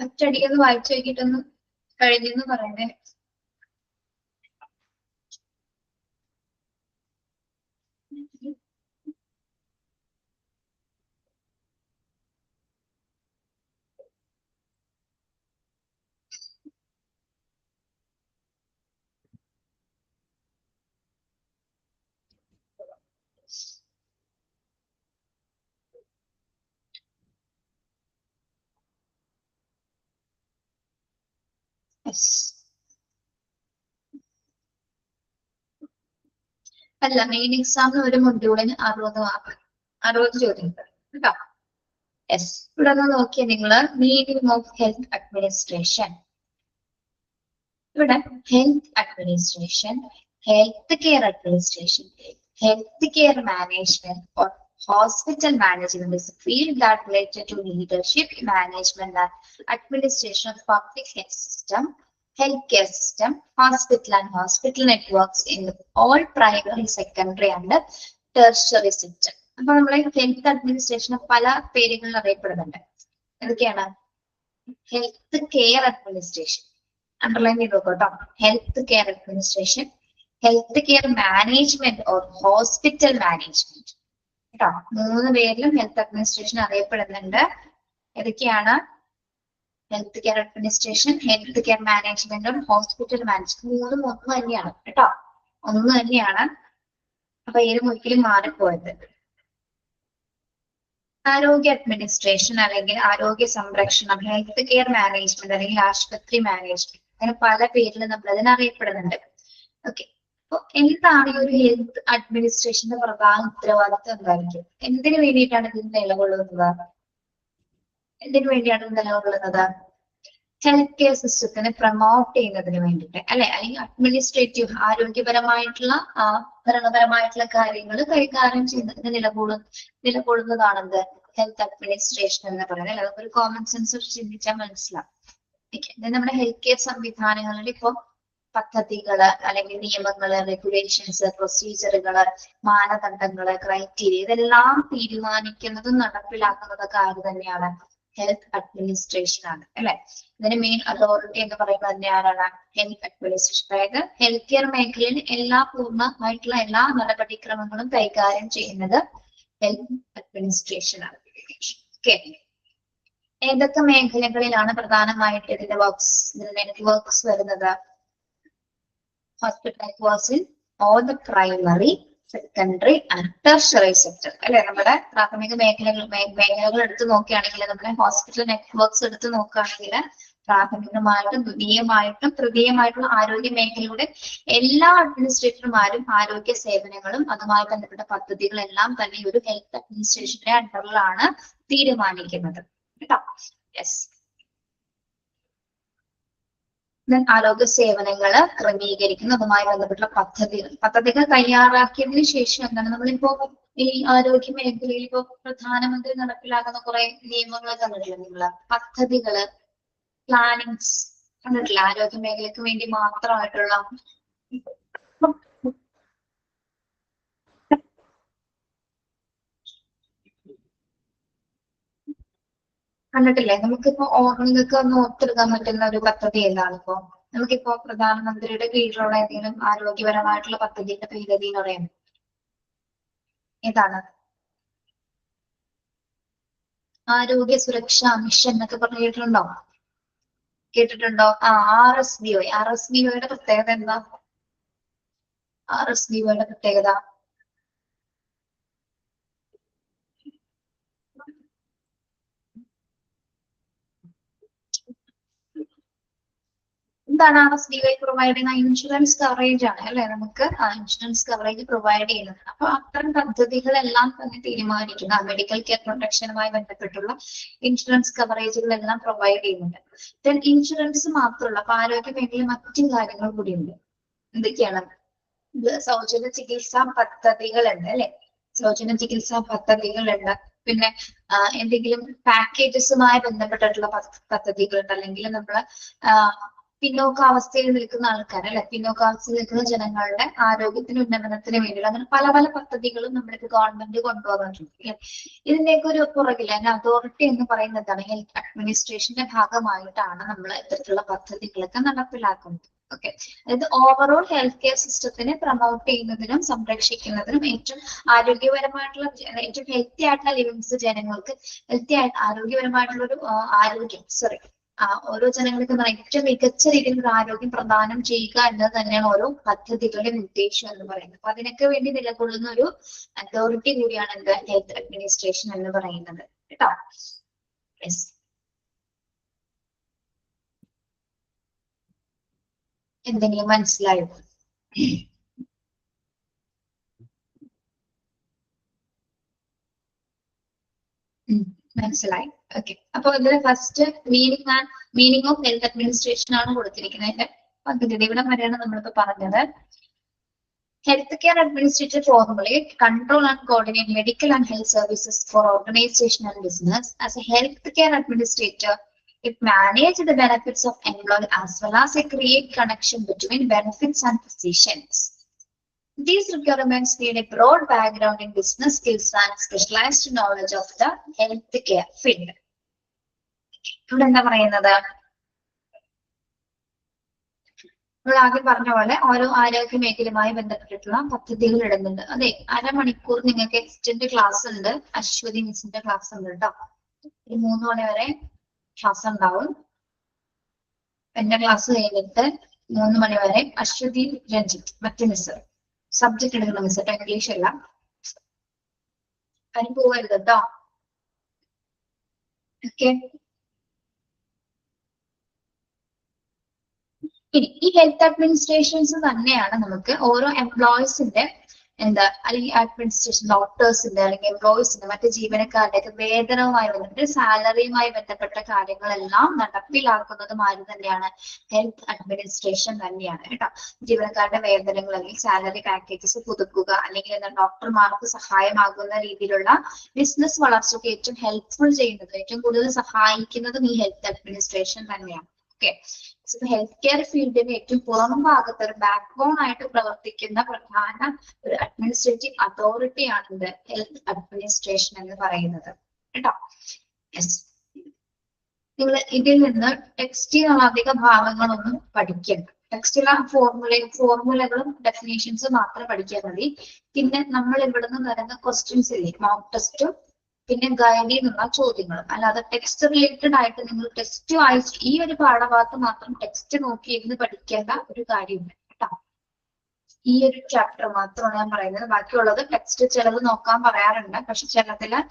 ഒറ്റയടിക്കൊന്ന് വായിച്ചു നോക്കിയിട്ടൊന്ന് കഴിഞ്ഞെന്ന് പറയണേ. അല്ല, മെയിൻ എക്സാമിന് ഒരു മൊഡ്യൂളിന് 60 മാർക്ക്, 60 ചോദ്യം കേട്ടോ. യെസ്, ഇവിടെ ഒന്ന് നോക്കിയാൽ നിങ്ങള് മീനിങ് ഓഫ് ഹെൽത്ത് അഡ്മിനിസ്ട്രേഷൻ. ഇവിടെ health administration, health care administration, health care management or hospital management is a field that related to leadership, management and administration of public health system, healthcare system, hospital and hospital networks in all primary, secondary and tertiary sector. അപ്പൊ നമ്മളെ health administration പല പേരുകളിൽ അറിയപ്പെടുന്നുണ്ട്. എന്തൊക്കെയാണ്? Health care administration, underline ചെയ്ത് നോക്കട്ടോ. Health care administration, health care management or hospital management കേട്ടോ. 3 പേരിലും ഹെൽത്ത് അഡ്മിനിസ്ട്രേഷൻ അറിയപ്പെടുന്നുണ്ട്. ഏതൊക്കെയാണ്? Health care administration, health care management or hospital management. 3 ഒന്ന് തന്നെയാണ് കേട്ടോ, ഒന്ന് തന്നെയാണ്. അപ്പൊ ഏത് ഒരിക്കലും മാറിപ്പോയത്. ആരോഗ്യ അഡ്മിനിസ്ട്രേഷൻ അല്ലെങ്കിൽ ആരോഗ്യ സംരക്ഷണം, ഹെൽത്ത് കെയർ മാനേജ്മെന്റ് അല്ലെങ്കിൽ ആശുപത്രി മാനേജ്മെന്റ്, അങ്ങനെ പല പേരിൽ നമ്മൾ അതിനറിയപ്പെടുന്നുണ്ട്. ഓക്കെ, അപ്പൊ എന്താണ് ഈ ഒരു ഹെൽത്ത് അഡ്മിനിസ്ട്രേഷന്റെ പ്രധാന ഉത്തരവാദിത്വം എന്തായിരിക്കും? എന്തിനു വേണ്ടിയിട്ടാണ് ഇത് നിലകൊള്ളുന്നത്? എന്തിനു വേണ്ടിയാണ് ഇത് നിലകൊള്ളുന്നത്? ഹെൽത്ത് കെയർ സിസ്റ്റത്തിനെ പ്രൊമോട്ട് ചെയ്യുന്നതിന് വേണ്ടിയിട്ട് അല്ലെ, അല്ലെങ്കിൽ അഡ്മിനിസ്ട്രേറ്റീവ് ആരോഗ്യപരമായിട്ടുള്ള ഭരണപരമായിട്ടുള്ള കാര്യങ്ങൾ കൈകാര്യം ചെയ്യുന്നതിന് നിലകൊള്ളുന്നതാണെന്ത്? ഹെൽത്ത് അഡ്മിനിസ്ട്രേഷൻ എന്ന് പറയുന്നത്. അല്ലെ, അതൊക്കെ ഒരു കോമൺ സെൻസ് ചിന്തിച്ചാൽ മനസ്സിലാവും. നമ്മുടെ ഹെൽത്ത് കെയർ സംവിധാനങ്ങളിൽ ഇപ്പൊ പദ്ധതികള് അല്ലെങ്കിൽ നിയമങ്ങള്, റെഗുലേഷൻസ്, പ്രൊസീജിയറുകള്, മാനദണ്ഡങ്ങള്, ക്രൈറ്റീരിയ, ഇതെല്ലാം തീരുമാനിക്കുന്നതും നടപ്പിലാക്കുന്നതൊക്കെ ആര് തന്നെയാണ്? ഹെൽത്ത് അഡ്മിനിസ്ട്രേഷൻ ആണ് അല്ലെ. ഇതിന് മെയിൻ അതോറിറ്റി എന്ന് പറയുന്നത് തന്നെ ആരാണ്? Health administration. അതായത് ഹെൽത്ത് കെയർ മേഖലയിൽ പൂർണ്ണമായിട്ടുള്ള എല്ലാ നടപടിക്രമങ്ങളും കൈകാര്യം ചെയ്യുന്നത് ഹെൽത്ത് അഡ്മിനിസ്ട്രേഷൻ ആണ്. ഓക്കെ, ഏതൊക്കെ മേഖലകളിലാണ് പ്രധാനമായിട്ട് ഇതിന്റെ നെറ്റ്വർക്ക്സ് വരുന്നത്? Hospital networks in all the primary, secondary and tertiary sector അല്ലെ. നമ്മുടെ പ്രാഥമിക മേഖലകൾ എടുത്തു നോക്കുകയാണെങ്കിൽ, നമ്മുടെ ഹോസ്പിറ്റൽ നെറ്റ്വർക്ക്സ് എടുത്തു നോക്കുകയാണെങ്കിൽ പ്രാഥമികമായിട്ടും ദ്വിതീയമായിട്ടും തൃതീയമായിട്ടുള്ള ആരോഗ്യ മേഖലയുടെ എല്ലാ അഡ്മിനിസ്ട്രേറ്റർമാരും ആരോഗ്യ സേവനങ്ങളും അതുമായി ബന്ധപ്പെട്ട പദ്ധതികളെല്ലാം തന്നെ ഒരു ഹെൽത്ത് അഡ്മിനിസ്ട്രേഷന്റെ അണ്ടറിലാണ് തീരുമാനിക്കുന്നത് കേട്ടോ. യെസ്. ആരോഗ്യ സേവനങ്ങള് ക്രമീകരിക്കുന്നു, അതുമായി ബന്ധപ്പെട്ടുള്ള പദ്ധതികൾ തയ്യാറാക്കിയതിനു ശേഷം എന്താണ് നമ്മളിപ്പോ ഈ ആരോഗ്യ മേഖലയിൽ ഇപ്പോ പ്രധാനമന്ത്രി നടപ്പിലാക്കുന്ന കുറെ നിയമങ്ങൾ കണ്ടിട്ടില്ല നിങ്ങള്, പദ്ധതികള്, പ്ലാനിങ്സ് കണ്ടിട്ടില്ല, ആരോഗ്യ മേഖലയ്ക്ക് വേണ്ടി മാത്രമായിട്ടുള്ള കണ്ടിട്ടില്ലേ? നമുക്കിപ്പോ നിങ്ങൾക്ക് ഒന്ന് ഓർത്തെടുക്കാൻ പറ്റുന്ന ഒരു പദ്ധതി ഏതാണ്? ഇപ്പോ നമുക്കിപ്പോ പ്രധാനമന്ത്രിയുടെ കീഴിലുള്ള ഏതെങ്കിലും ആരോഗ്യപരമായിട്ടുള്ള പദ്ധതിയുടെ പേര് എന്ന് പറയാം, ഏതാണ്? ആരോഗ്യ സുരക്ഷാ മിഷൻ എന്നൊക്കെ പറഞ്ഞിട്ടുണ്ടോ? കേട്ടിട്ടുണ്ടോ? RSBOI. RSBOയുടെ പ്രത്യേകത എന്താ? RSBOയുടെ പ്രത്യേകത എന്താണ്? RSBOI പ്രൊവൈഡ് ചെയ്യുന്ന ഇൻഷുറൻസ് കവറേജ് ആണ് അല്ലെ, നമുക്ക് ഇൻഷുറൻസ് കവറേജ് പ്രൊവൈഡ് ചെയ്യുന്നത്. അപ്പൊ അത്തരം പദ്ധതികളെല്ലാം തന്നെ തീരുമാനിക്കുന്ന മെഡിക്കൽ കെയർ പ്രൊട്ടക്ഷനുമായി ബന്ധപ്പെട്ടുള്ള ഇൻഷുറൻസ് കവറേജുകളെല്ലാം പ്രൊവൈഡ് ചെയ്യുന്നുണ്ട്. ദെൻ ഇൻഷുറൻസ് മാത്രമല്ല, അപ്പൊ ആരോഗ്യ മേഖലയിൽ മറ്റു കാര്യങ്ങൾ കൂടിയുണ്ട്. എന്തൊക്കെയാണ്? സൗജന്യ ചികിത്സാ പദ്ധതികളുണ്ട് അല്ലെ, സൗജന്യ ചികിത്സാ പദ്ധതികളുണ്ട്. പിന്നെ എന്തെങ്കിലും പാക്കേജസുമായി ബന്ധപ്പെട്ടിട്ടുള്ള പദ്ധതികളുണ്ട്, അല്ലെങ്കിൽ നമ്മള് പിന്നോക്കാവസ്ഥയിൽ നിൽക്കുന്ന ആൾക്കാർ അല്ലെ, പിന്നോക്കാവസ്ഥയിൽ നിൽക്കുന്ന ജനങ്ങളുടെ ആരോഗ്യത്തിന് ഉന്നമനത്തിന് വേണ്ടിയുള്ള അങ്ങനെ പല പല പദ്ധതികളും നമ്മൾക്ക് ഗവൺമെന്റ് കൊണ്ടുവന്നിട്ടുണ്ട് അല്ലെ. ഇതിന്റെയൊക്കെ ഒരു പുറകിൽ അതിന്റെ അതോറിറ്റി എന്ന് പറയുന്നതാണ് ഹെൽത്ത് അഡ്മിനിസ്ട്രേഷന്റെ ഭാഗമായിട്ടാണ് നമ്മൾ ഇത്തരത്തിലുള്ള പദ്ധതികളൊക്കെ നടപ്പിലാക്കുന്നത്. ഓക്കെ, അതായത് ഓവറോൾ ഹെൽത്ത് കെയർ സിസ്റ്റത്തിനെ പ്രൊമോട്ട് ചെയ്യുന്നതിനും സംരക്ഷിക്കുന്നതിനും ഏറ്റവും ആരോഗ്യപരമായിട്ടുള്ള ഏറ്റവും ഹെൽത്തി ആയിട്ടുള്ള ലിവിങ്സ് ജനങ്ങൾക്ക് ആരോഗ്യപരമായിട്ടുള്ള ഒരു ഓരോ ജനങ്ങൾക്കും ഏറ്റവും മികച്ച രീതിയിൽ ഒരു ആരോഗ്യം പ്രദാനം ചെയ്യുക എന്നത് തന്നെയാണ് ഓരോ പദ്ധതികളുടെ ഉദ്ദേശം എന്ന് പറയുന്നത്. അപ്പൊ അതിനൊക്കെ വേണ്ടി നിലകൊള്ളുന്ന ഒരു അതോറിറ്റി കൂടിയാണ് എന്ത് ഹെൽത്ത് അഡ്മിനിസ്ട്രേഷൻ എന്ന് പറയുന്നത് കേട്ടോ. യെസ്. എന്തെങ്കിലും മനസ്സിലായോ? മനസ്സിലായി. ഓക്കെ, അപ്പൊ ഇതിൽ first meaning of health administration ആണ് കൊടുത്തിരിക്കുന്നത്. പദ്ധതി ഇവിടെ വരെയാണ് നമ്മളിപ്പോ പറഞ്ഞത്. Healthcare administrator formulate, control and coordinate medical and health services for organization and business. As a healthcare administrator, it manages the benefits of employee as well as a create connection between benefits and physicians. These requirements need a broad background in business skills and specialized knowledge of the healthcare field. ഇവിടെ എന്താ പറയുന്നത്? നമ്മൾ ആദ്യം പറഞ്ഞ പോലെ ഓരോ ആരോഗ്യ മേഖലയുമായി ബന്ധപ്പെട്ടിട്ടുള്ള പദ്ധതികൾ ഇടുന്നുണ്ട്. അതെ, അരമണിക്കൂർ നിങ്ങൾക്ക് എക്സ്റ്റൻഡ് ക്ലാസ് ഉണ്ട്, അശ്വതി മിസ്സിന്റെ ക്ലാസ് ഉണ്ട് കേട്ടോ. 3 മണി വരെ ക്ലാസ് ഉണ്ടാവും. എന്റെ ക്ലാസ് കഴിഞ്ഞിട്ട് 3 മണി വരെ അശ്വതി രഞ്ജിത്ത് മറ്റു മിസ് സബ്ജക്ട് എടുക്കുന്ന മിസ് കേട്ടോ, ഇംഗ്ലീഷ് അല്ല. അതിന് പോകരുത് കേട്ടോ. ഓക്കെ, ഇനി ഈ ഹെൽത്ത് അഡ്മിനിസ്ട്രേഷൻസ് തന്നെയാണ് നമുക്ക് ഓരോ എംപ്ലോയീസിന്റെ അല്ലെങ്കിൽ അഡ്മിനിസ്ട്രേഷൻ ഡോക്ടേഴ്സിന്റെ അല്ലെങ്കിൽ എംപ്ലോയീസിന്റെ മറ്റു ജീവനക്കാരുടെ ഒക്കെ വേതനവുമായി ബന്ധപ്പെട്ട് സാലറിയുമായി ബന്ധപ്പെട്ട കാര്യങ്ങളെല്ലാം നടപ്പിലാക്കുന്നതും ആര് തന്നെയാണ്? ഹെൽത്ത് അഡ്മിനിസ്ട്രേഷൻ തന്നെയാണ് കേട്ടോ. ജീവനക്കാരുടെ വേതനങ്ങൾ അല്ലെങ്കിൽ സാലറി പാക്കേജസ് പുതുക്കുക, അല്ലെങ്കിൽ ഡോക്ടർമാർക്ക് സഹായമാകുന്ന രീതിയിലുള്ള ബിസിനസ് വളർച്ചയ്ക്ക് ഏറ്റവും ഹെൽപ്ഫുൾ ചെയ്യുന്നത്, ഏറ്റവും കൂടുതൽ സഹായിക്കുന്നതും ഈ ഹെൽത്ത് അഡ്മിനിസ്ട്രേഷൻ തന്നെയാണ്. ഓക്കെ, ഹെൽത്ത് കെയർ ഫീൽഡിന്റെ ഏറ്റവും പുറം ഭാഗത്ത് ഒരു ബാക്ക് ബോൺ ആയിട്ട് പ്രവർത്തിക്കുന്ന പ്രധാന ഒരു അഡ്മിനിസ്ട്രേറ്റീവ് അതോറിറ്റി ആണ് ഇത് ഹെൽത്ത് അഡ്മിനിസ്ട്രേഷൻ എന്ന് പറയുന്നത് കേട്ടോ. നിങ്ങൾ ഇതിൽ നിന്ന് ടെക്സ്റ്റിലുള്ള അധിക ഭാഗങ്ങളൊന്നും പഠിക്കണ്ട. ടെക്സ്റ്റിലെ ഫോർമുലകളും ഡെഫിനേഷൻസും മാത്രം പഠിക്കാൻ മതി. പിന്നെ നമ്മൾ ഇവിടുന്ന് തരുന്ന ക്വസ്റ്റ്യൻസ് ഇല്ലേ, മോക്ക് ടെസ്റ്റും പിന്നെ ഗൈഡിൽ നിന്നുള്ള ചോദ്യങ്ങളും, അല്ലാതെ ടെക്സ്റ്റ് റിലേറ്റഡ് ആയിട്ട് നിങ്ങൾ ടെസ്റ്റ് വായിച്ച് ഈ ഒരു പാഠഭാഗത്ത് മാത്രം ടെക്സ്റ്റ് നോക്കിയിരുന്ന് പഠിക്കേണ്ട ഒരു കാര്യമില്ല കേട്ടോ. ഈ ഒരു ചാപ്റ്റർ മാത്രമാണ് ഞാൻ പറയുന്നത്. ബാക്കിയുള്ളത് ടെക്സ്റ്റ് ചിലത് നോക്കാൻ പറയാറുണ്ട്, പക്ഷെ ചിലതില്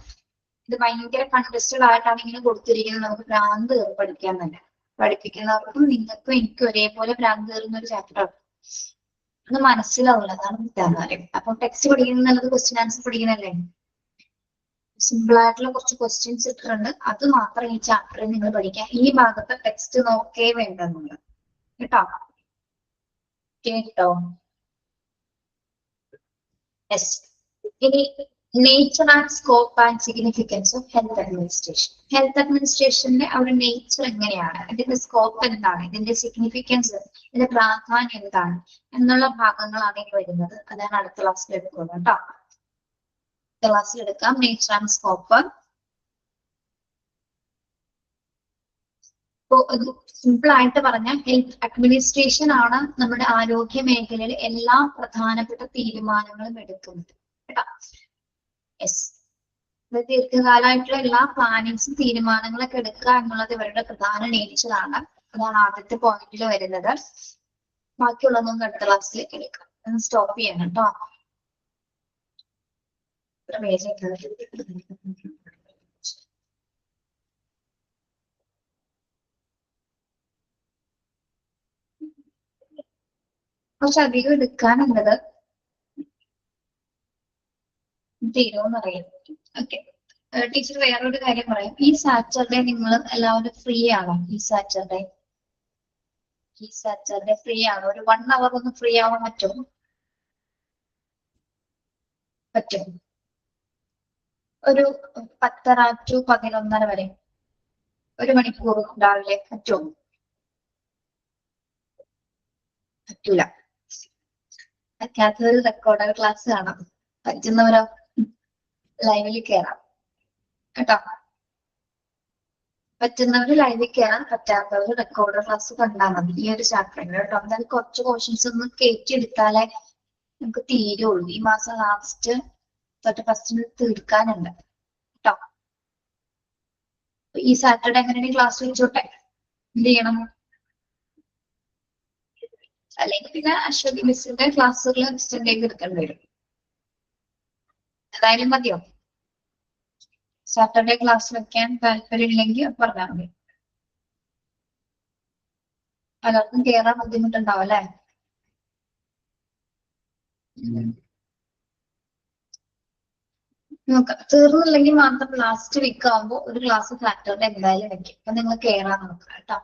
ഇത് ഭയങ്കര കൺടെസ്റ്റഡ് ആയിട്ടാണ് ഇങ്ങനെ കൊടുത്തിരിക്കുന്നത്, നമുക്ക് ഭ്രാന്ത് പഠിക്കാൻ തന്നെ. പഠിപ്പിക്കുന്നവർക്കും നിങ്ങൾക്കും എനിക്കും ഒരേപോലെ ഭ്രാന്ത് കയറുന്ന ഒരു ചാപ്റ്റർ അത് മനസ്സിലാവില്ല, അതാണ് വിദ്യാകാര്യം. അപ്പൊ ടെക്സ്റ്റ് പഠിക്കുന്നത് നല്ലത് ക്വസ്റ്റ്യൻ ആൻസർ പഠിക്കുന്നല്ലേ. സിമ്പിൾ ആയിട്ടുള്ള കുറച്ച് ക്വസ്റ്റ്യൻസ് ഇട്ടിട്ടുണ്ട്, അത് മാത്രം ഈ ചാപ്റ്ററിൽ നിങ്ങൾ പഠിക്കുക. ഈ ഭാഗത്തെ ടെക്സ്റ്റ് നോക്കേ വേണ്ട നിങ്ങൾ കേട്ടോ. കേട്ടോ യെസ്. ഇനി nature and scope and significance of health administration. Health അഡ്മിനിസ്ട്രേഷന്റെ ഒരു നേച്ചർ എങ്ങനെയാണ്, ഇതിന്റെ സ്കോപ്പ് എന്താണ്, ഇതിന്റെ സിഗ്നിഫിക്കൻസ്, ഇതിന്റെ പ്രാധാന്യം എന്താണ് എന്നുള്ള ഭാഗങ്ങളാണ് ഇനി വരുന്നത്. അതാണ് അടുത്ത ക്ലാസ്സിൽ എടുക്കുന്നത് കേട്ടോ. ക്ലാസ്സിൽ എടുക്കാം. Nature and scope. സിമ്പിൾ ആയിട്ട് പറഞ്ഞാൽ ഹെൽത്ത് അഡ്മിനിസ്ട്രേഷൻ ആണ് നമ്മുടെ ആരോഗ്യ മേഖലയിൽ എല്ലാ പ്രധാനപ്പെട്ട തീരുമാനങ്ങളും എടുക്കുന്നത് കേട്ടോ. യെസ്. ദീർഘകാലമായിട്ടുള്ള എല്ലാ പ്ലാനിങ്സും തീരുമാനങ്ങളൊക്കെ എടുക്കുക എന്നുള്ളത് ഇവരുടെ പ്രധാന നേച്ചറാണ്. അതാണ് ആദ്യത്തെ പോയിന്റിൽ വരുന്നത്. ബാക്കിയുള്ളതൊന്നും അടുത്ത ക്ലാസ്സിൽ എടുക്കാം. സ്റ്റോപ്പ് ചെയ്യണം കേട്ടോ. കുറച്ചധികം എടുക്കാനുള്ളത് തീരുമെന്നറിയാം. ഓക്കെ. ടീച്ചർ വേറൊരു കാര്യം പറയാം. ഈ സാറ്റർഡേ നിങ്ങൾ എല്ലാവരും ഫ്രീ ആണോ? ഈ സാറ്റർഡേ ഫ്രീ ആണോ? ഒരു 1 hour ഒന്ന് ഫ്രീ ആവാൻ പറ്റുമോ? പറ്റും. ഒരു 10:30 to 11:30 വരെ 1 മണിക്കൂർ രാവിലെ പറ്റുമോ? പറ്റൂല. പറ്റാത്തവർ റെക്കോർഡർ ക്ലാസ് കാണാം. പറ്റുന്നവരോ ലൈവിൽ കയറാം കേട്ടോ. പറ്റുന്നവർ ലൈവിൽ കയറാം, പറ്റാത്തവർ റെക്കോർഡർ ക്ലാസ് കണ്ടാൽ മതി ഈ ഒരു ചാപ്റ്ററിൽ കേട്ടോ. എന്തായാലും കുറച്ച് പോർഷൻസ് ഒന്ന് കയറ്റിയെടുത്താലേ നമുക്ക് തീരുള്ളൂ. ഈ മാസം ലാസ്റ്റ് 31st തീർക്കാനുണ്ട് കേട്ടോ. ഈ സാറ്റർഡേ എങ്ങനെയാണ് ക്ലാസ് വെച്ചോട്ടെ. എന്ത് ചെയ്യണം? അല്ലെങ്കിൽ പിന്നെ അശ്വതി മിസ്സിന്റെ ക്ലാസ്സുകൾ എക്സ്റ്റെൻഡ് ചെയ്ത് എടുക്കേണ്ടി വരും. എന്തായാലും മതിയോ? സാറ്റർഡേ ക്ലാസ് വെക്കാൻ താല്പര്യം ഇല്ലെങ്കിൽ പറഞ്ഞാൽ മതി. പലർക്കും കയറാൻ ബുദ്ധിമുട്ടുണ്ടാവും അല്ലെ? നോക്കാം. തീർന്നില്ലെങ്കിൽ മാത്രം ലാസ്റ്റ് വീക്ക് ആകുമ്പോൾ ഒരു ക്ലാസ് സാറ്റർഡേ എന്തായാലും വെക്കും. അപ്പൊ നിങ്ങൾ കയറാൻ നോക്കാം കേട്ടോ.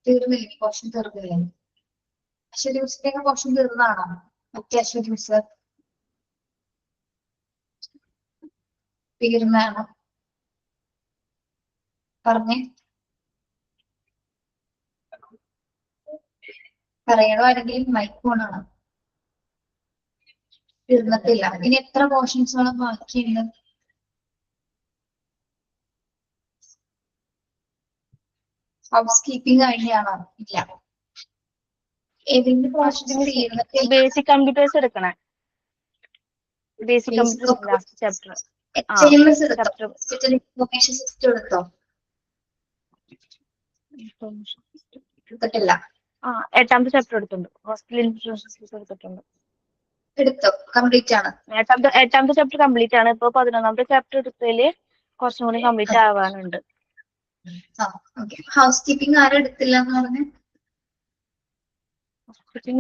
തീർന്നില്ലെങ്കിൽ പോർഷൻ തീർന്നില്ലെങ്കിൽ. അശ്വതി മിസ്സിന്റെ പോർഷൻ തീർന്നതാണോ? മറ്റേ അശ്വതി മിസ് തീർന്നാണോ? പറഞ്ഞേ. പറയണോ? ആരെങ്കിലും മൈക്ക് ഓണാണോ? തീർന്നിട്ടില്ല. ഇനി എത്ര പോർഷൻസോളം ബാക്കിയുണ്ട്? ഹൗസ് കീപ്പിംഗ് കഴിഞ്ഞാണോ? ഇല്ല. ഏതെങ്കിലും പോർഷൻസ് തീർന്നിട്ടില്ല. ബേസിക് കമ്പ്യൂട്ടേഴ്സ് എടുക്കണേ. Basic computers last chapter. HMS എടുത്തോ? ഹോസ്പിറ്റൽ ഇൻഫർമേഷൻ സിസ്റ്റം എടുത്തോ? എടുത്തിട്ടില്ല. 8ാമത്തെ ചാപ്റ്റർ എടുത്തിട്ടുണ്ട്. ഹോസ്പിറ്റൽ ഇൻഫർമേഷൻ സിസ്റ്റം എടുത്തിട്ടുണ്ട്. എടുത്തോ? കംപ്ലീറ്റ് ആണ്? 8ാമത്തെ ചാപ്റ്റർ കംപ്ലീറ്റ് ആണ്. ഇപ്പൊ 11ാമത്തെ ചാപ്റ്റർ എടുത്തതില് കുറച്ചും കൂടി കംപ്ലീറ്റ് ആവാനുണ്ട്. ഹൗസ് കീപ്പിംഗ് ആരും എടുത്തില്ല എന്ന് പറഞ്ഞു?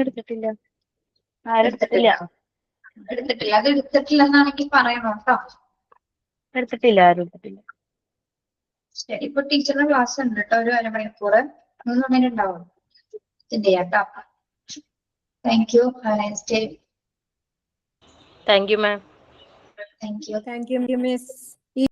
എടുത്തിട്ടില്ല. ആരും എടുത്തിട്ടില്ല. എടുത്തിട്ടില്ല. അത് എടുത്തിട്ടില്ല എന്നാണെങ്കിൽ പറയണോ കേട്ടോ. എടുത്തിട്ടില്ല. ആരും എടുത്തിട്ടില്ല. ശരി. ഇപ്പൊ ടീച്ചറിന്റെ ക്ലാസ് ഉണ്ട് കേട്ടോ. ഒരു 1 മണിക്കൂർ 3 മണി ഉണ്ടാവും. ചെയ്യാം കേട്ടോ. Thank you. Have A nice day. Thank you ma'am. Thank you. Thank you miss.